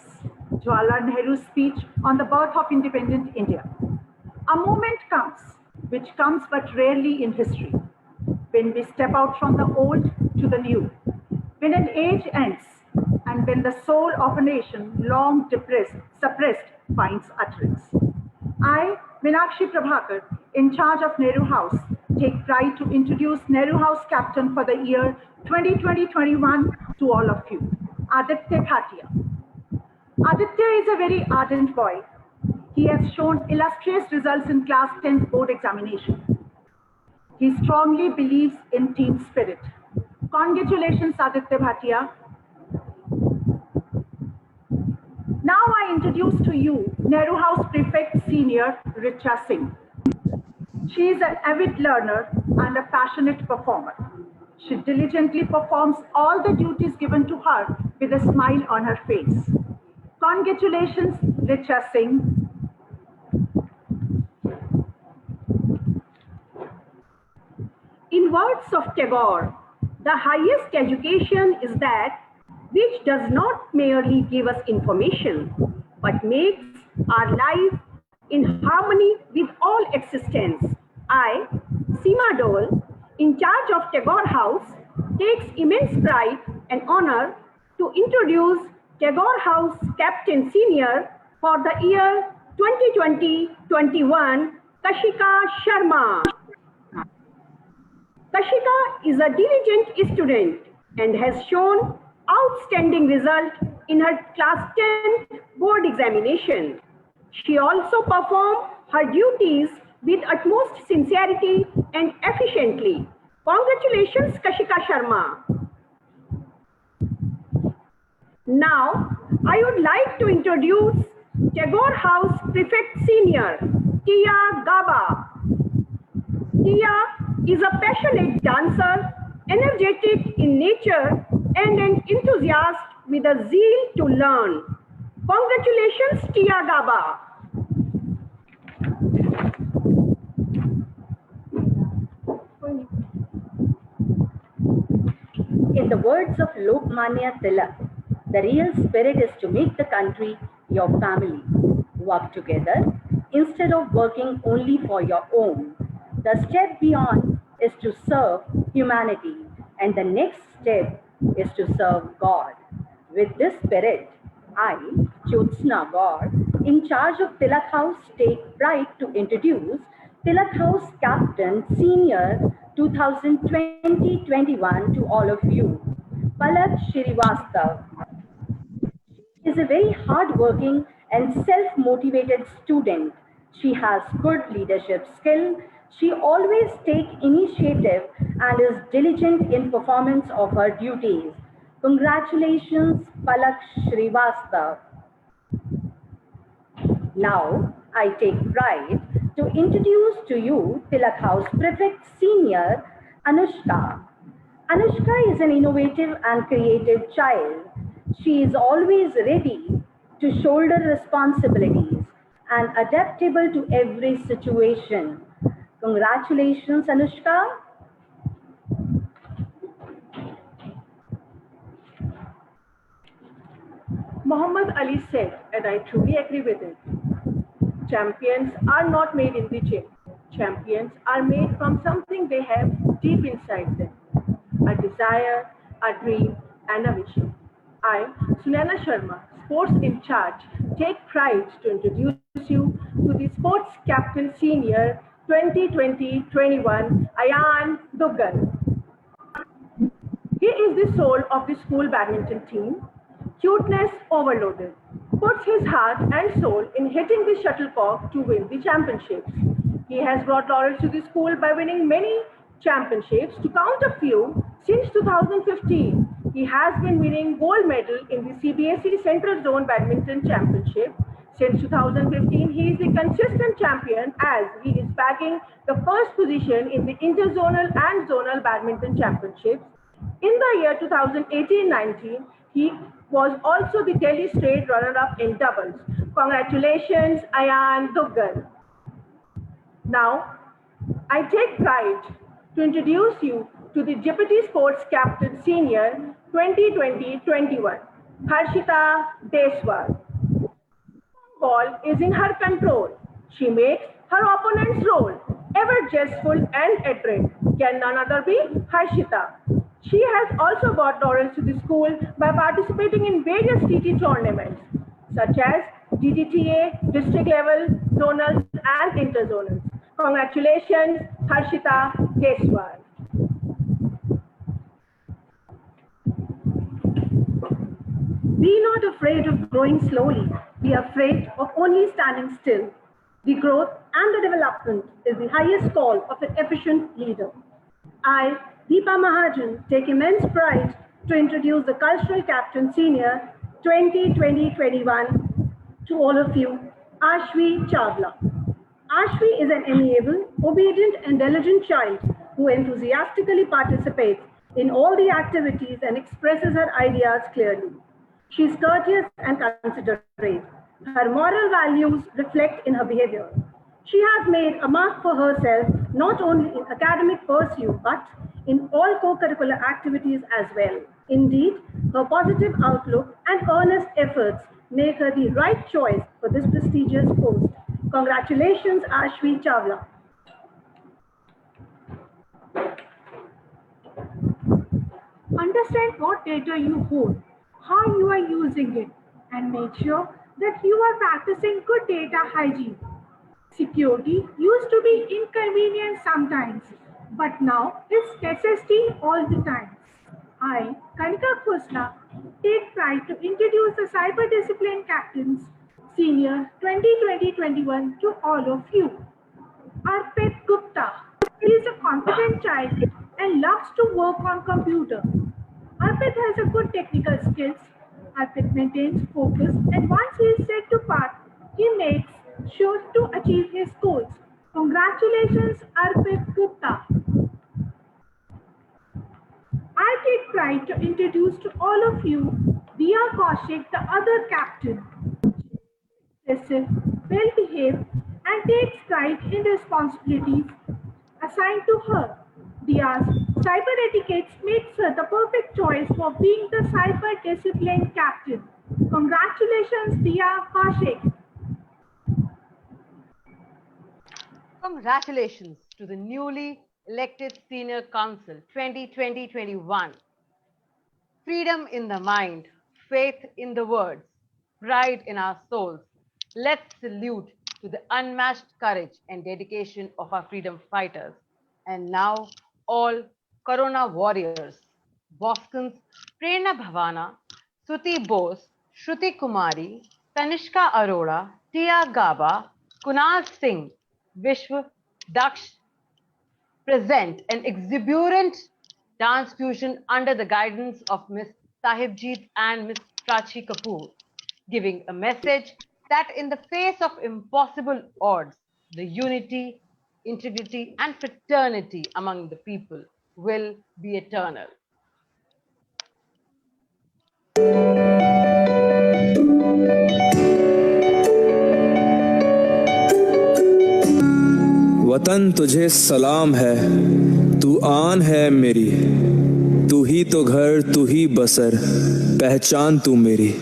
Jawaharlal Nehru's speech on the birth of independent India. A moment comes, which comes but rarely in history, when we step out from the old to the new, when an age ends, and when the soul of a nation long suppressed finds utterance. I, Meenakshi Prabhakar, in charge of Nehru House, take pride to introduce Nehru House captain for the year 2020-21 to all of you, Aditya Bhatia. Aditya is a very ardent boy. He has shown illustrious results in class 10 board examination. He strongly believes in team spirit. Congratulations, Aditya Bhatia. Now I introduce to you Nehru House Prefect Senior Richa Singh. She is an avid learner and a passionate performer. She diligently performs all the duties given to her with a smile on her face. Congratulations, Richa Singh. In words of Tagore, the highest education is that which does not merely give us information, but makes our life in harmony with all existence. I, Seema Dole, in charge of Tagore House, takes immense pride and honor to introduce Tagore House Captain Senior for the year 2020-21, Kashika Sharma. Kashika is a diligent student and has shown outstanding result in her class 10 board examination. She also performed her duties with utmost sincerity and efficiently. Congratulations, Kashika Sharma. Now, I would like to introduce Tagore House Prefect Senior, Tia Gaba. Tia is a passionate dancer, energetic in nature, and an enthusiast with a zeal to learn. Congratulations, Tia Gaba. In the words of Lokmanya Tilak, the real spirit is to make the country your family. Work together instead of working only for your own. The step beyond is to serve humanity, and the next step is to serve God. With this spirit, I, Jyotsna Gaur, in charge of Tilak House, take pride to introduce Tilak House Captain Senior 2020-21 to all of you. Palak Srivastav is a very hard-working and self-motivated student. She has good leadership skill. She always takes initiative and is diligent in performance of her duties. Congratulations, Palak Srivastav. Now, I take pride to introduce to you Tilak House Prefect Senior, Anushka. Anushka is an innovative and creative child. She is always ready to shoulder responsibilities and adaptable to every situation. Congratulations, Anushka. Muhammad Ali said, and I truly agree with it, champions are not made in the gym. Champions are made from something they have deep inside them, a desire, a dream, and a vision. I, Sunana Sharma, Sports in Charge, take pride to introduce you to the Sports Captain Senior 2020-21, Ayan Duggal. He is the soul of the school badminton team. Cuteness overloaded, puts his heart and soul in hitting the shuttlecock to win the championships. He has brought laurels to the school by winning many championships. To count a few, since 2015, he has been winning gold medal in the CBSE Central Zone Badminton Championship. Since 2015, he is a consistent champion as he is bagging the first position in the interzonal and zonal badminton championships. In the year 2018-19, he was also the Delhi State runner-up in doubles. Congratulations, Ayan Duggal. Now, I take pride to introduce you to the Deputy Sports Captain Senior 2020-21, Harshita Deswal. Ball is in her control. She makes her opponent's role ever jestful and adroit. Can none other be Harshita? She has also brought laurels to the school by participating in various TT tournaments, such as DDTA, district level, zonals, and interzonals. Congratulations, Harshita Deswal. Be not afraid of growing slowly. Be afraid of only standing still. The growth and the development is the highest call of an efficient leader. I, Deepa Mahajan, take immense pride to introduce the Cultural Captain Senior 2020-21, To all of you, Ashvi Chawla. Ashvi is an amiable, obedient, and diligent child who enthusiastically participates in all the activities and expresses her ideas clearly. She is courteous and considerate. Her moral values reflect in her behavior. She has made a mark for herself not only in academic pursuit but in all co-curricular activities as well. Indeed, her positive outlook and earnest efforts make her the right choice for this prestigious post. Congratulations, Ashvi Chawla. Understand what data you hold, how you are using it, and make sure that you are practicing good data hygiene. Security used to be inconvenient sometimes, but now it's necessity all the time. I, Kanika Khosla, take pride to introduce the Cyber Discipline Captains Senior 2020-21 to all of you. Arpit Gupta is a confident child and loves to work on computer. Arpit has a good technical skills. Arpit maintains focus, and once he is set to path, he makes sure to achieve his goals. Congratulations, Arpit Gupta. I take pride to introduce to all of you Diya Kaushik, the other captain. Aggressive, well-behaved, and takes pride in responsibilities assigned to her. Diya's cyber etiquette makes her the perfect choice for being the cyber discipline captain. Congratulations, Diya Kaushik. Congratulations to the newly elected Senior Council 2020-21. Freedom in the mind, faith in the words, pride in our souls. Let's salute to the unmatched courage and dedication of our freedom fighters. And now, all Corona warriors, Boskans, Prerna Bhavana, Suti Bose, Shruti Kumari, Tanishka Arora, Tia Gaba, Kunal Singh, Vishwa Daksh present an exuberant dance fusion under the guidance of Miss Sahibjeet and Miss Prachi Kapoor, giving a message that in the face of impossible odds, the unity, integrity, and fraternity among the people will be eternal. वतन तुझे सलाम है, तू आन है मेरी, तू ही तो घर, तू ही बसर, पहचान तू मेरी।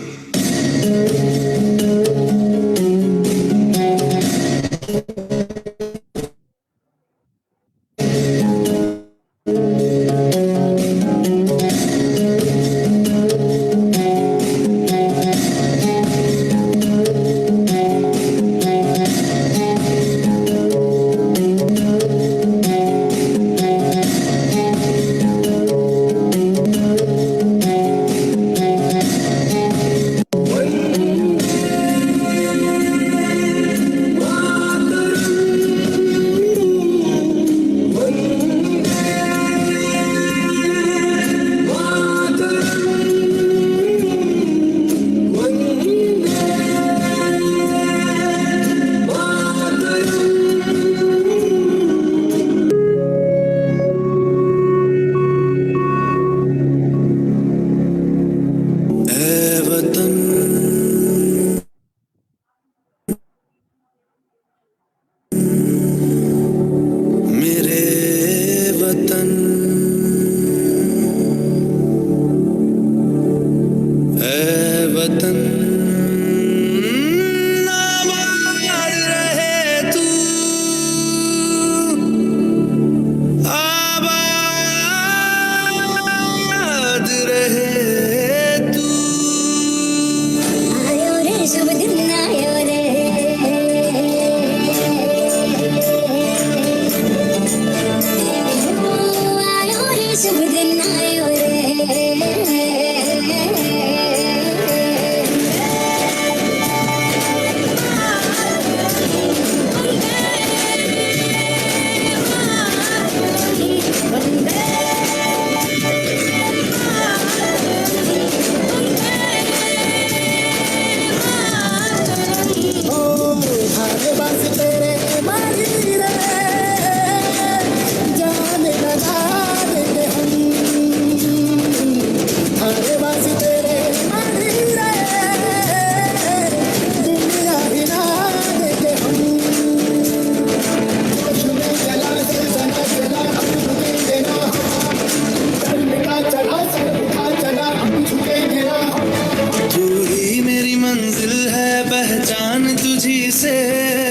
से,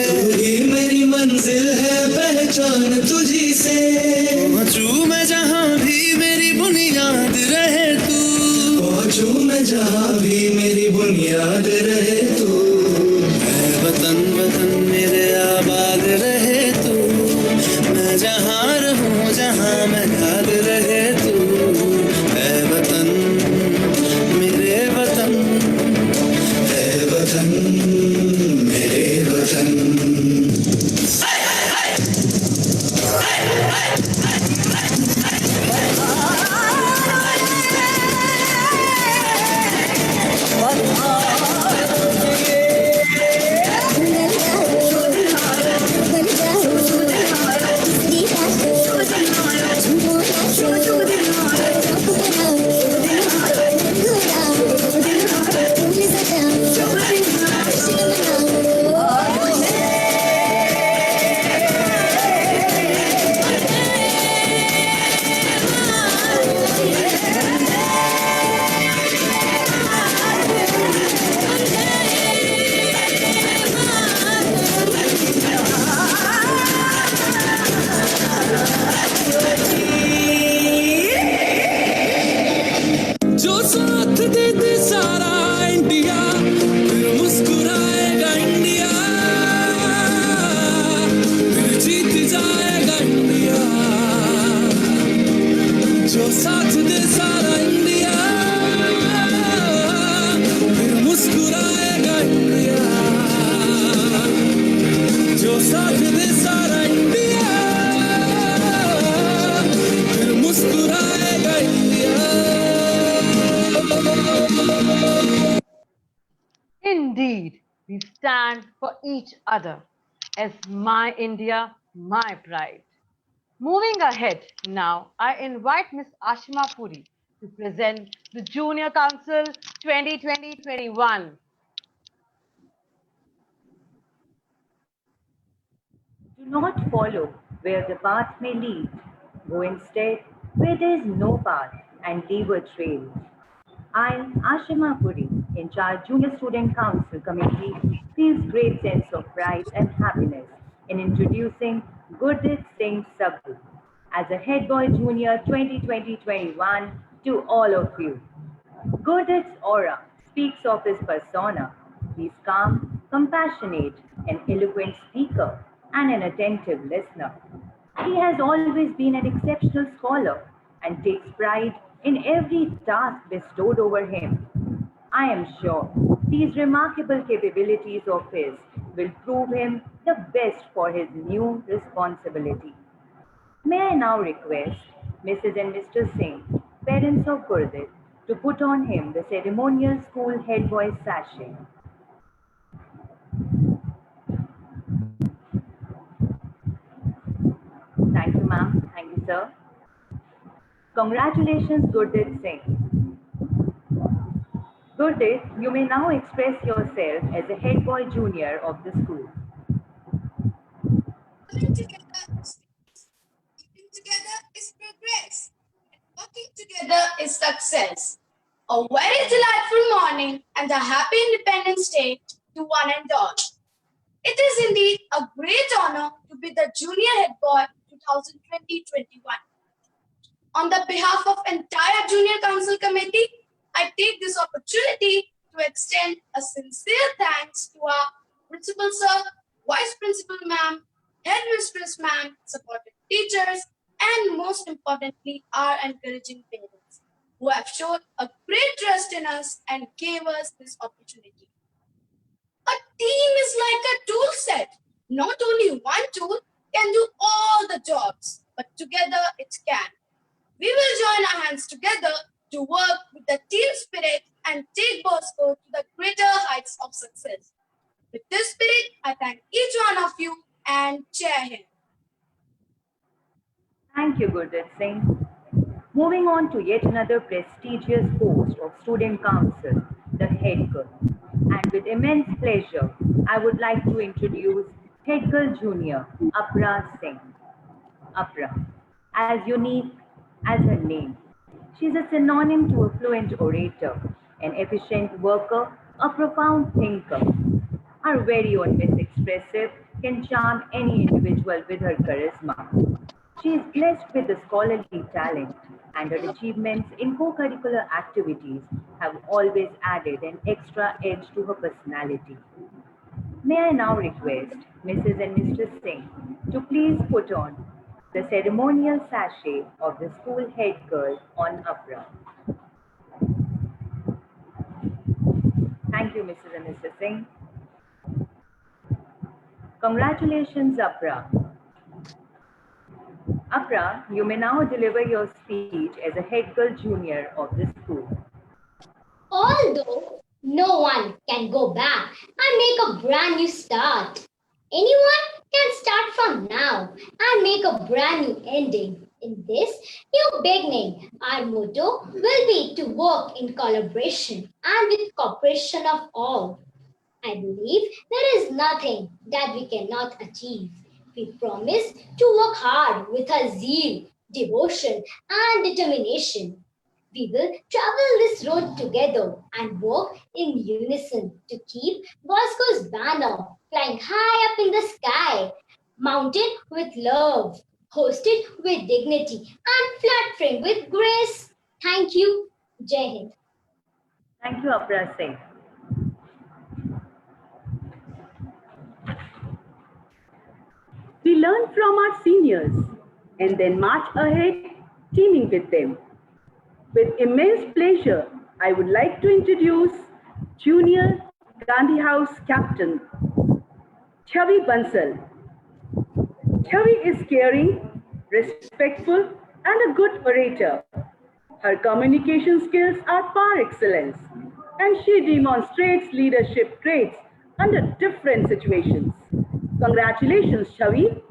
तू ही मेरी मंजिल है पहचान तुझी से, पहुंचूं मैं जहां भी मेरी बुनियाद रहे तू, पहुंचूं मैं जहां भी मेरी बुनियाद रहे तू, मैं वतन वतन मेरे आबाद रहे तू, मैं जहां रहूं जहां मैं याद रहे तू, मैं वतन मेरे वतन, है वतन मेरे वतन। जो साथ दे दे सारा इंडिया, फिर मुस्कुराएगा इंडिया, फिर जीत जाएगा इंडिया, जो साथ दे सारा इंडिया, फिर मुस्कुराएगा इंडिया, जो साथ दे सारा इंडिया, फिर मुस्कुराएगा India. Indeed, we stand for each other as my India, my pride. Moving ahead, now I invite Ms. Ashima Puri to present the Junior Council 2020-21. Do not follow where the path may lead. Go instead where there is no path and leave a trail. I, Ashima Puri, in charge Junior Student Council Committee, feels great sense of pride and happiness in introducing Gurdit Singh Sabbu as a Head Boy Junior 2020-21 to all of you. Gurdit's aura speaks of his persona. He's calm, compassionate, an eloquent speaker, and an attentive listener. He has always been an exceptional scholar and takes pride in every task bestowed over him. I am sure these remarkable capabilities of his will prove him the best for his new responsibility. May I now request Mrs. and Mr. Singh, parents of Gurdit, to put on him the ceremonial school head boy sachet. Thank you, ma'am. Thank you, sir. Congratulations, Gurdit Singh. Gurdit, you may now express yourself as a head boy junior of the school. Living together is progress. Working together is success. A very delightful morning and a happy Independence Day to one and all. It is indeed a great honor to be the Junior Head Boy 2020-21. On the behalf of entire Junior Council Committee, I take this opportunity to extend a sincere thanks to our Principal Sir, Vice Principal Ma'am, Headmistress Ma'am, supportive teachers, and most importantly, our encouraging parents, who have shown a great trust in us and gave us this opportunity. A team is like a tool set. Not only one tool can do all the jobs, but together it can. We will join our hands together to work with the team spirit and take Bosco to the greater heights of success. With this spirit, I thank each one of you and chair him. Thank you, Gurdit Singh. Moving on to yet another prestigious post of Student Council, the Head Girl. And with immense pleasure, I would like to introduce Head Girl Junior, Apra Singh. Apra, as unique as her name, she's a synonym to a fluent orator, an efficient worker, a profound thinker. Our very own Miss Expressive can charm any individual with her charisma. She is blessed with a scholarly talent, and her achievements in co-curricular activities have always added an extra edge to her personality. May I now request Mrs. and Mr. Singh to please put on the ceremonial sachet of the school head girl on Abra. Thank you, Mrs. and Mr. Singh. Congratulations, Abra. Abra, you may now deliver your speech as a head girl junior of the school. Although no one can go back and make a brand new start, anyone can start from now and make a brand new ending. In this new beginning, our motto will be to work in collaboration and with cooperation of all. I believe there is nothing that we cannot achieve. We promise to work hard with our zeal, devotion, and determination. We will travel this road together and work in unison to keep Bosco's banner flying high up in the sky, mounted with love, hosted with dignity, and fluttering with grace. Thank you. Jai Hind. Thank you, Abra Singh. We learn from our seniors and then march ahead, teaming with them. With immense pleasure, I would like to introduce Junior Gandhi House Captain, Chavi Bansal. Chavi is caring, respectful, and a good orator. Her communication skills are par excellence, and she demonstrates leadership traits under different situations. Congratulations, Chavi.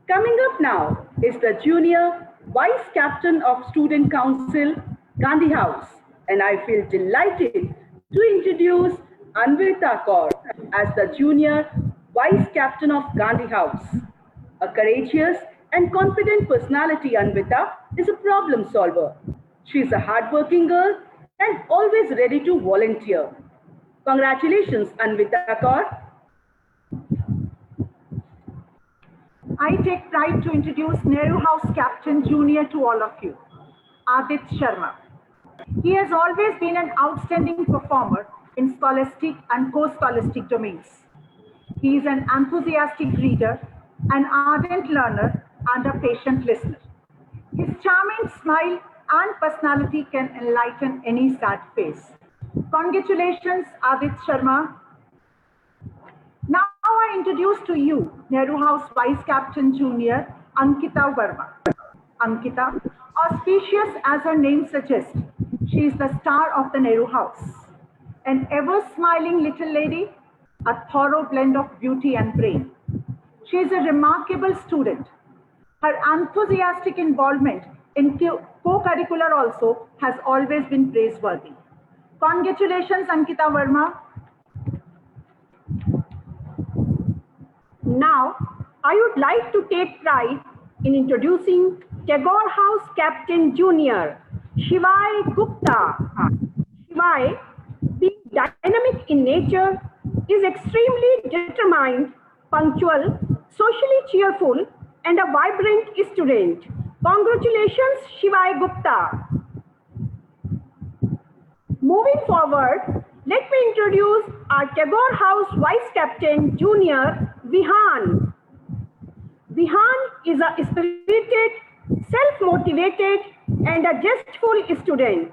Coming up now is the Junior Vice Captain of Student Council, Gandhi House, and I feel delighted to introduce Anvita Kaur as the Junior Vice Captain of Gandhi House. A courageous and confident personality, Anvita is a problem solver. She is a hardworking girl and always ready to volunteer. Congratulations, Anvita Kaur. I take pride to introduce Nehru House Captain Junior to all of you, Adit Sharma. He has always been an outstanding performer in scholastic and co-scholastic domains. He is an enthusiastic reader, an ardent learner, and a patient listener. His charming smile and personality can enlighten any sad face. Congratulations, Adit Sharma. Now I introduce to you Nehru House Vice Captain Junior, Ankita Verma. Ankita, auspicious as her name suggests, she is the star of the Nehru House. An ever-smiling little lady, a thorough blend of beauty and brain. She is a remarkable student. Her enthusiastic involvement in co-curricular also has always been praiseworthy. Congratulations, Ankita Verma. Now, I would like to take pride in introducing Tagore House Captain Junior, Shivai Gupta. Shivai, being dynamic in nature, is extremely determined, punctual, socially cheerful, and a vibrant student. Congratulations, Shivai Gupta. Moving forward, let me introduce our Tagore House Vice Captain Junior, Vihan. Vihan is a spirited, self-motivated, and a zestful student.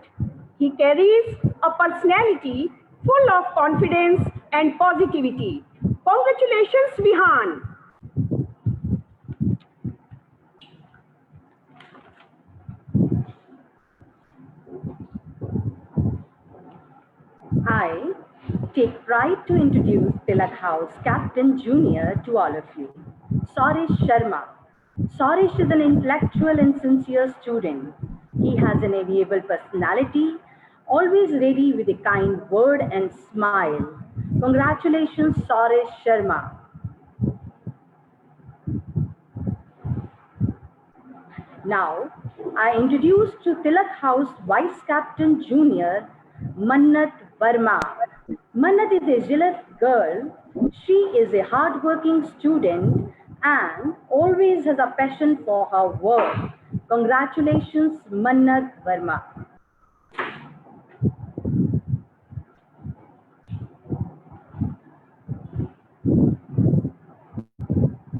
He carries a personality full of confidence and positivity. Congratulations, Vihan. I take pride to introduce Tilak House Captain Junior to all of you, Sarish Sharma. Sarish is an intellectual and sincere student. He has an amiable personality, always ready with a kind word and smile. Congratulations, Sarish Sharma. Now, I introduce to Tilak House Vice Captain Junior, Mannat Verma. Mannat is a zealous girl. She is a hardworking student and always has a passion for her work. Congratulations, Mannat Verma.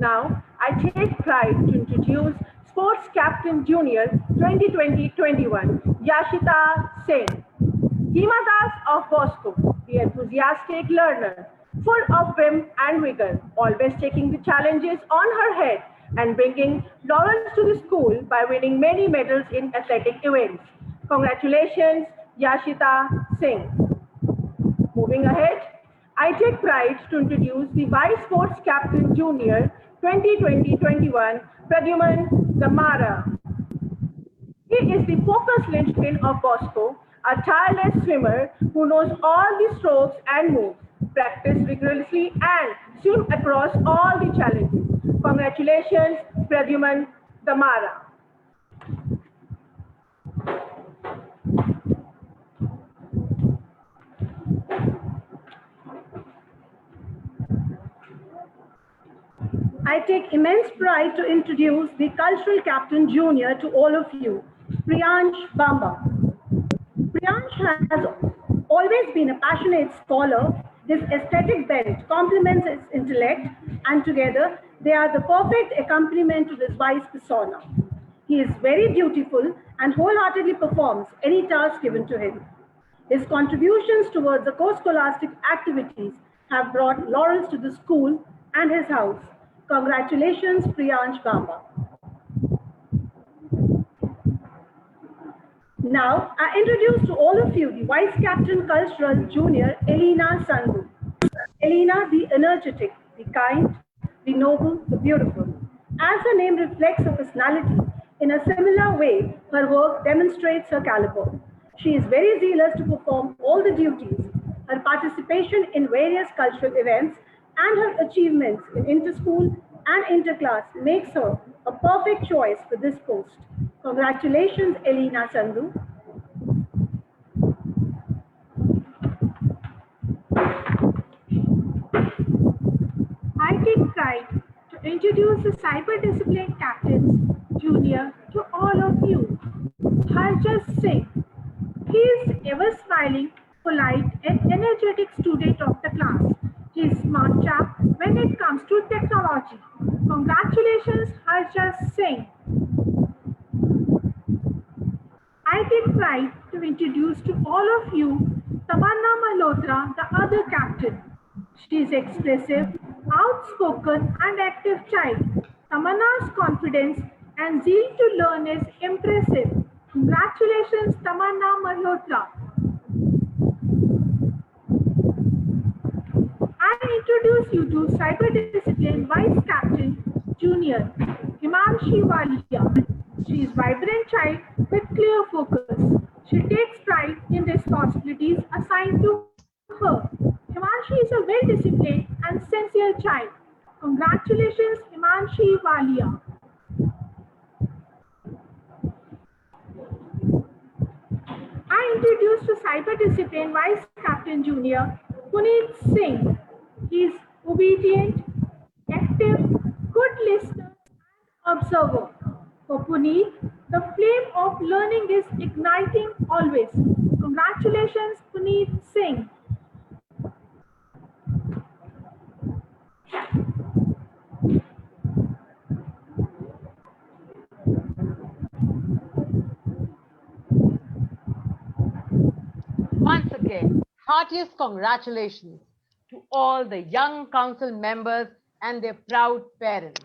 Now, I take pride to introduce Sports Captain Junior 2020-21, Yashita Singh. Hima Das of Bosco, the enthusiastic learner, full of vim and vigor, always taking the challenges on her head and bringing laurels to the school by winning many medals in athletic events. Congratulations, Yashita Singh. Moving ahead, I take pride to introduce the Vice Sports Captain Junior 2020-21, Pradyuman Damara. He is the focus linchpin of Bosco, a tireless swimmer who knows all the strokes and moves, practice rigorously and swim across all the challenges. Congratulations, Pradyuman Damara. I take immense pride to introduce the Cultural Captain Junior to all of you, Priyansh Bamba. Priyansh has always been a passionate scholar. His aesthetic bent complements his intellect, and together they are the perfect accompaniment to his wise persona. He is very dutiful and wholeheartedly performs any task given to him. His contributions towards the co-scholastic activities have brought laurels to the school and his house. Congratulations, Priyansh Bamba. Now, I introduce to all of you the Vice Captain Cultural Junior, Elena Sandhu. Elena, the energetic, the kind, the noble, the beautiful. As her name reflects her personality, in a similar way, her work demonstrates her caliber. She is very zealous to perform all the duties. Her participation in various cultural events and her achievements in inter-school and inter-class makes her a perfect choice for this post. Congratulations, Elena Sandhu. I take pride to introduce the Cyber Discipline Captains Junior to all of you. Harjas Singh. He is ever smiling, polite and energetic student of the class. He is smart chap when it comes to technology. Congratulations, Harjas Singh. I take pride to introduce to all of you Tamanna Malhotra, the other captain. She is expressive, outspoken and active child. Tamanna's confidence and zeal to learn is impressive. Congratulations, Tamanna Malhotra. I introduce you to Cyber Discipline Vice Captain Junior, Himanshi Walia. She is vibrant child with clear focus. She takes pride in responsibilities assigned to her. Himanshi is a well-disciplined and sincere child. Congratulations, Himanshi Walia. I introduce to Cyber Discipline Vice Captain Junior, Puneet Singh. He is obedient, active, good listener, and observer. For Puneet, the flame of learning is igniting always. Congratulations, Puneet Singh. Once again, heartiest congratulations to all the young council members and their proud parents.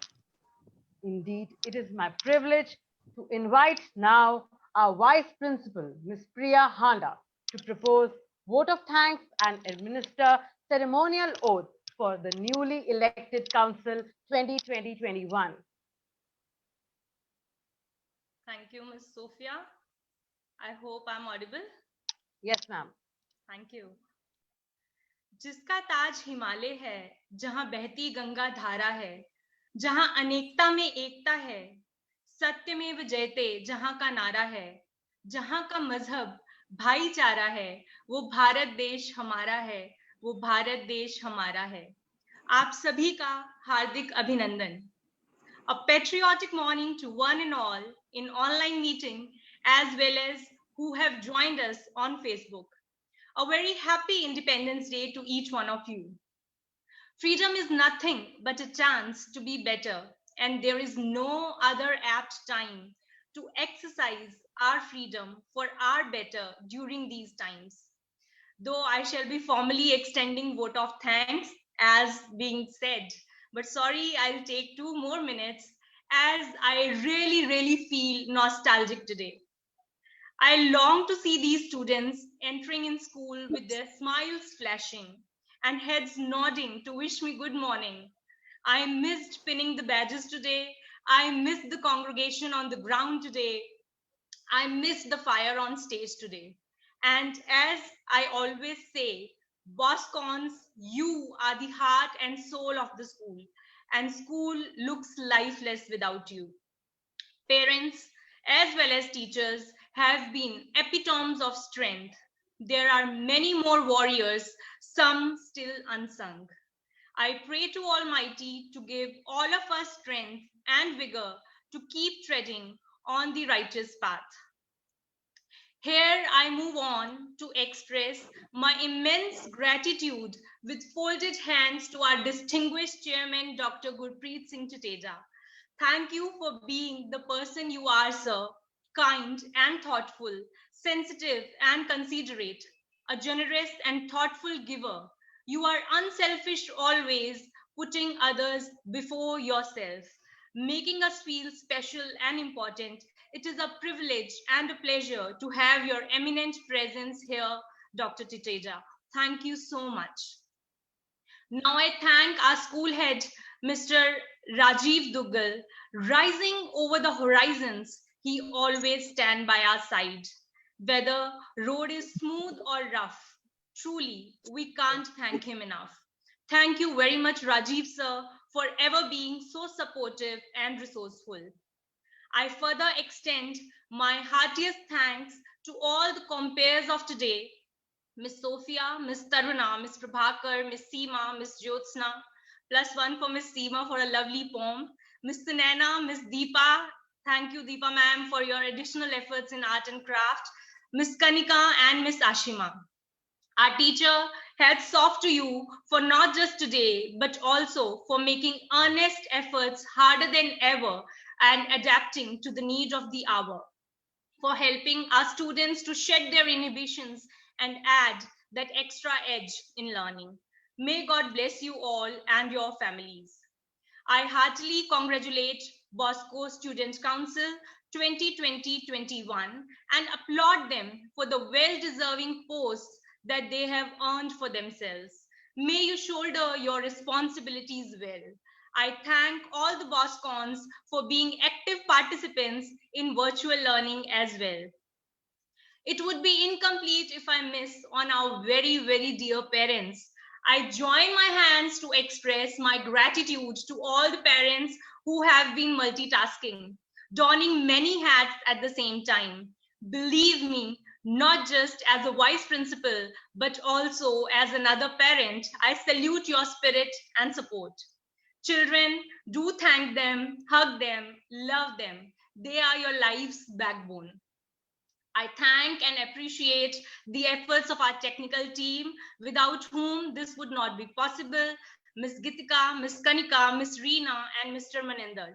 Indeed, it is my privilege to invite now our Vice Principal, Ms. Priya Handa, to propose vote of thanks and administer ceremonial oath for the newly elected Council 2020-21. Thank you, Ms. Sophia. I hope I'm audible. Yes, ma'am. Thank you. जिसका ताज हिमालय है, जहां बहती गंगा धारा है, जहां अनेकता में एकता है, सत्यमेव जयते जहां का नारा है, जहां का मजहब भाईचारा है, वो भारत देश हमारा है, वो भारत देश हमारा है। आप सभी का हार्दिक अभिनंदन। A patriotic morning to one and all in online meeting, as well as who have joined us on Facebook. A very happy Independence Day to each one of you. Freedom is nothing but a chance to be better, and there is no other apt time to exercise our freedom for our better during these times. Though I shall be formally extending vote of thanks as being said, but sorry, I'll take 2 more minutes as I really feel nostalgic today. I long to see these students entering in school with their smiles flashing and heads nodding to wish me good morning. I missed pinning the badges today. I missed the congregation on the ground today. I missed the fire on stage today. And as I always say, Boscons, you are the heart and soul of the school, and school looks lifeless without you. Parents, as well as teachers, have been epitomes of strength. There are many more warriors, some still unsung. I pray to Almighty to give all of us strength and vigor to keep treading on the righteous path. Here I move on to express my immense gratitude with folded hands to our distinguished chairman, Dr. Gurpreet Singh Tuteja. Thank you for being the person you are, sir, kind and thoughtful, sensitive and considerate, a generous and thoughtful giver. You are unselfish always, putting others before yourself, making us feel special and important. It is a privilege and a pleasure to have your eminent presence here, Dr. Tuteja. Thank you so much. Now I thank our school head, Mr. Rajiv Duggal. Rising over the horizons, he always stands by our side. Whether road is smooth or rough, truly, we can't thank him enough. Thank you very much, Rajiv sir, for ever being so supportive and resourceful. I further extend my heartiest thanks to all the compeers of today, Miss Sophia, Miss Taruna, Miss Prabhakar, Miss Seema, Miss Jyotsna, +1 for Miss Seema for a lovely poem, Miss Sunena, Miss Deepa, thank you Deepa ma'am for your additional efforts in art and craft, Miss Kanika and Miss Ashima. Our teacher, hats off to you for not just today, but also for making earnest efforts harder than ever and adapting to the need of the hour, for helping our students to shed their inhibitions and add that extra edge in learning. May God bless you all and your families. I heartily congratulate Bosco Student Council 2020-21 and applaud them for the well-deserving posts that they have earned for themselves. May you shoulder your responsibilities well. I thank all the Boscons for being active participants in virtual learning as well. It would be incomplete if I miss on our very dear parents. I join my hands to express my gratitude to all the parents who have been multitasking, donning many hats at the same time. Believe me, not just as a vice principal, but also as another parent, I salute your spirit and support. Children, do thank them, hug them, love them. They are your life's backbone. I thank and appreciate the efforts of our technical team, without whom this would not be possible. Ms. Gitika, Ms. Kanika, Ms. Reena, and Mr. Maninder.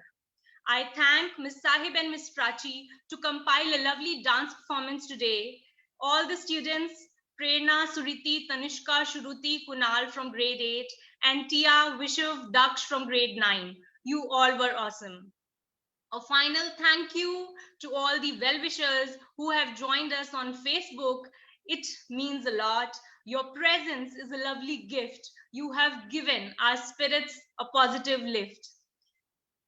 I thank Ms. Sahib and Ms. Prachi to compile a lovely dance performance today. All the students, Prerna, Suriti, Tanishka, Shuruti, Kunal from grade 8, and Tia, Vishav, Daksh from grade 9. You all were awesome. A final thank you to all the well-wishers who have joined us on Facebook. It means a lot. Your presence is a lovely gift. You have given our spirits a positive lift.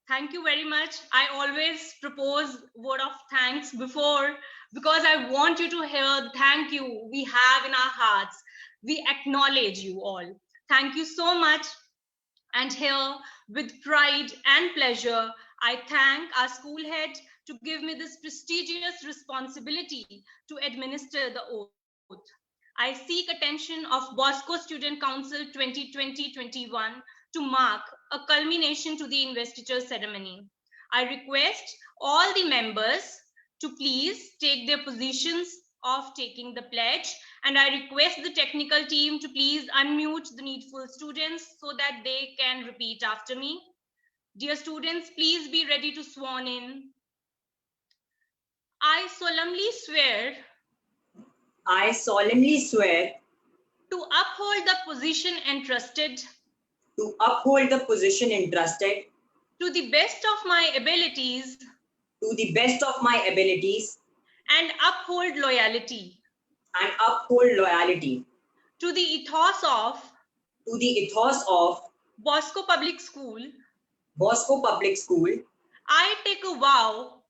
Thank you very much. I always propose word of thanks before, because I want you to hear thank you we have in our hearts. We acknowledge you all. Thank you so much. And here, with pride and pleasure, I thank our school head, to give me this prestigious responsibility to administer the oath. I seek attention of Bosco Student Council 2020-21 to mark a culmination to the investiture ceremony. I request all the members to please take their positions of taking the pledge, and I request the technical team to please unmute the needful students so that they can repeat after me. Dear students, please be ready to sworn in. I solemnly swear to uphold the position entrusted to the best of my abilities and uphold loyalty to the ethos of Bosco Public School. I take a vow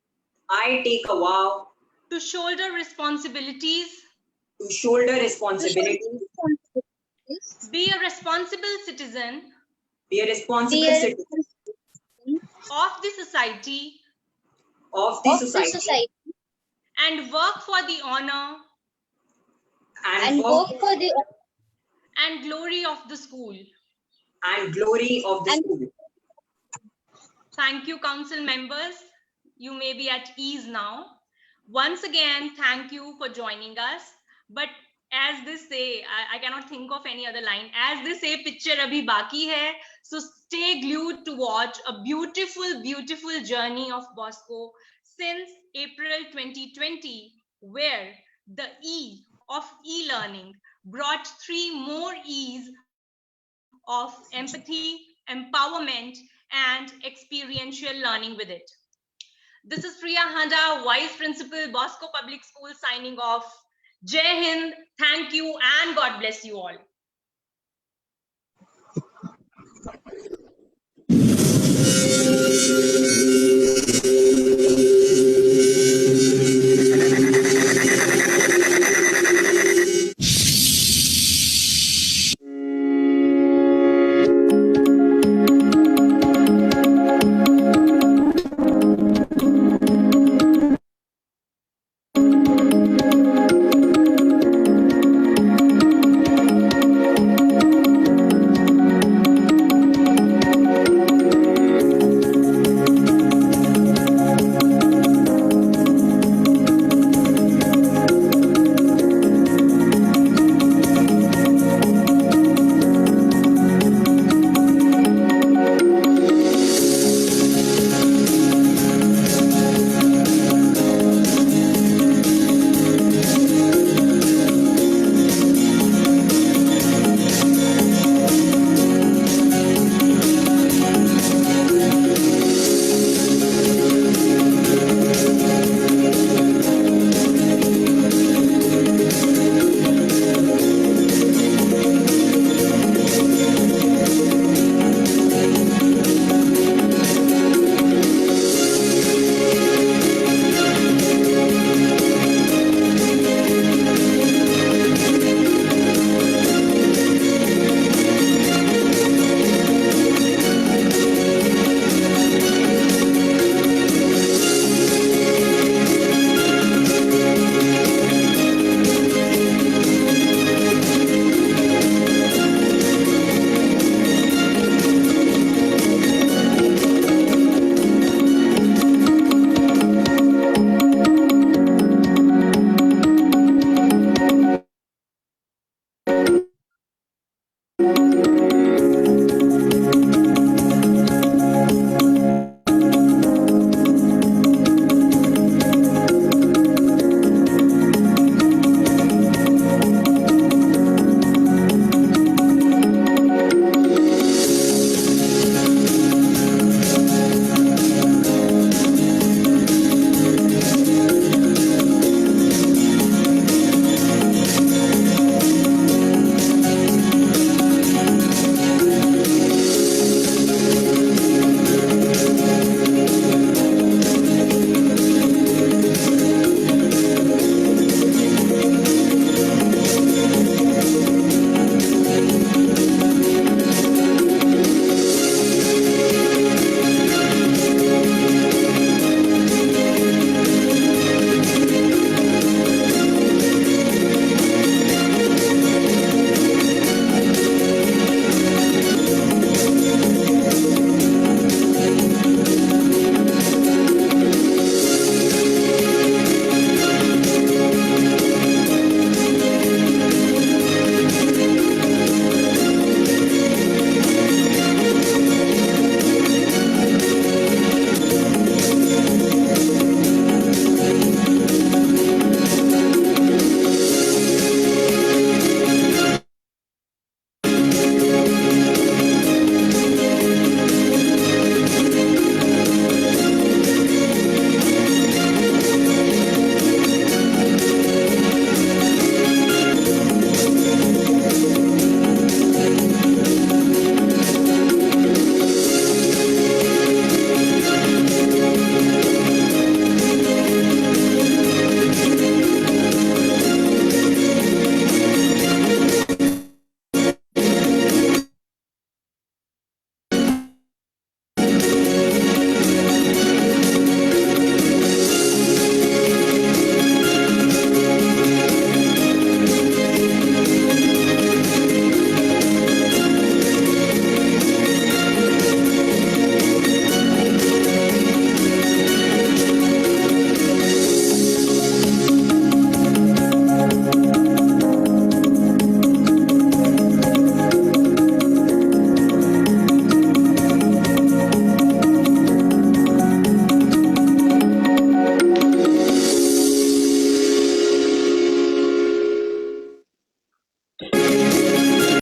to shoulder responsibilities, be a responsible citizen of the society, and work for the honor and glory of the school. Thank you, council members. You may be at ease now. Once again, thank you for joining us. But as they say, I cannot think of any other line. As they say, picture abhi baki hai. So stay glued to watch a beautiful, beautiful journey of Bosco since April 2020, where the E of e-learning brought 3 more E's of empathy, empowerment, and experiential learning with it. This is Priya Handa, Vice Principal, Bosco Public School, signing off. Jai Hind, thank you, and God bless you all.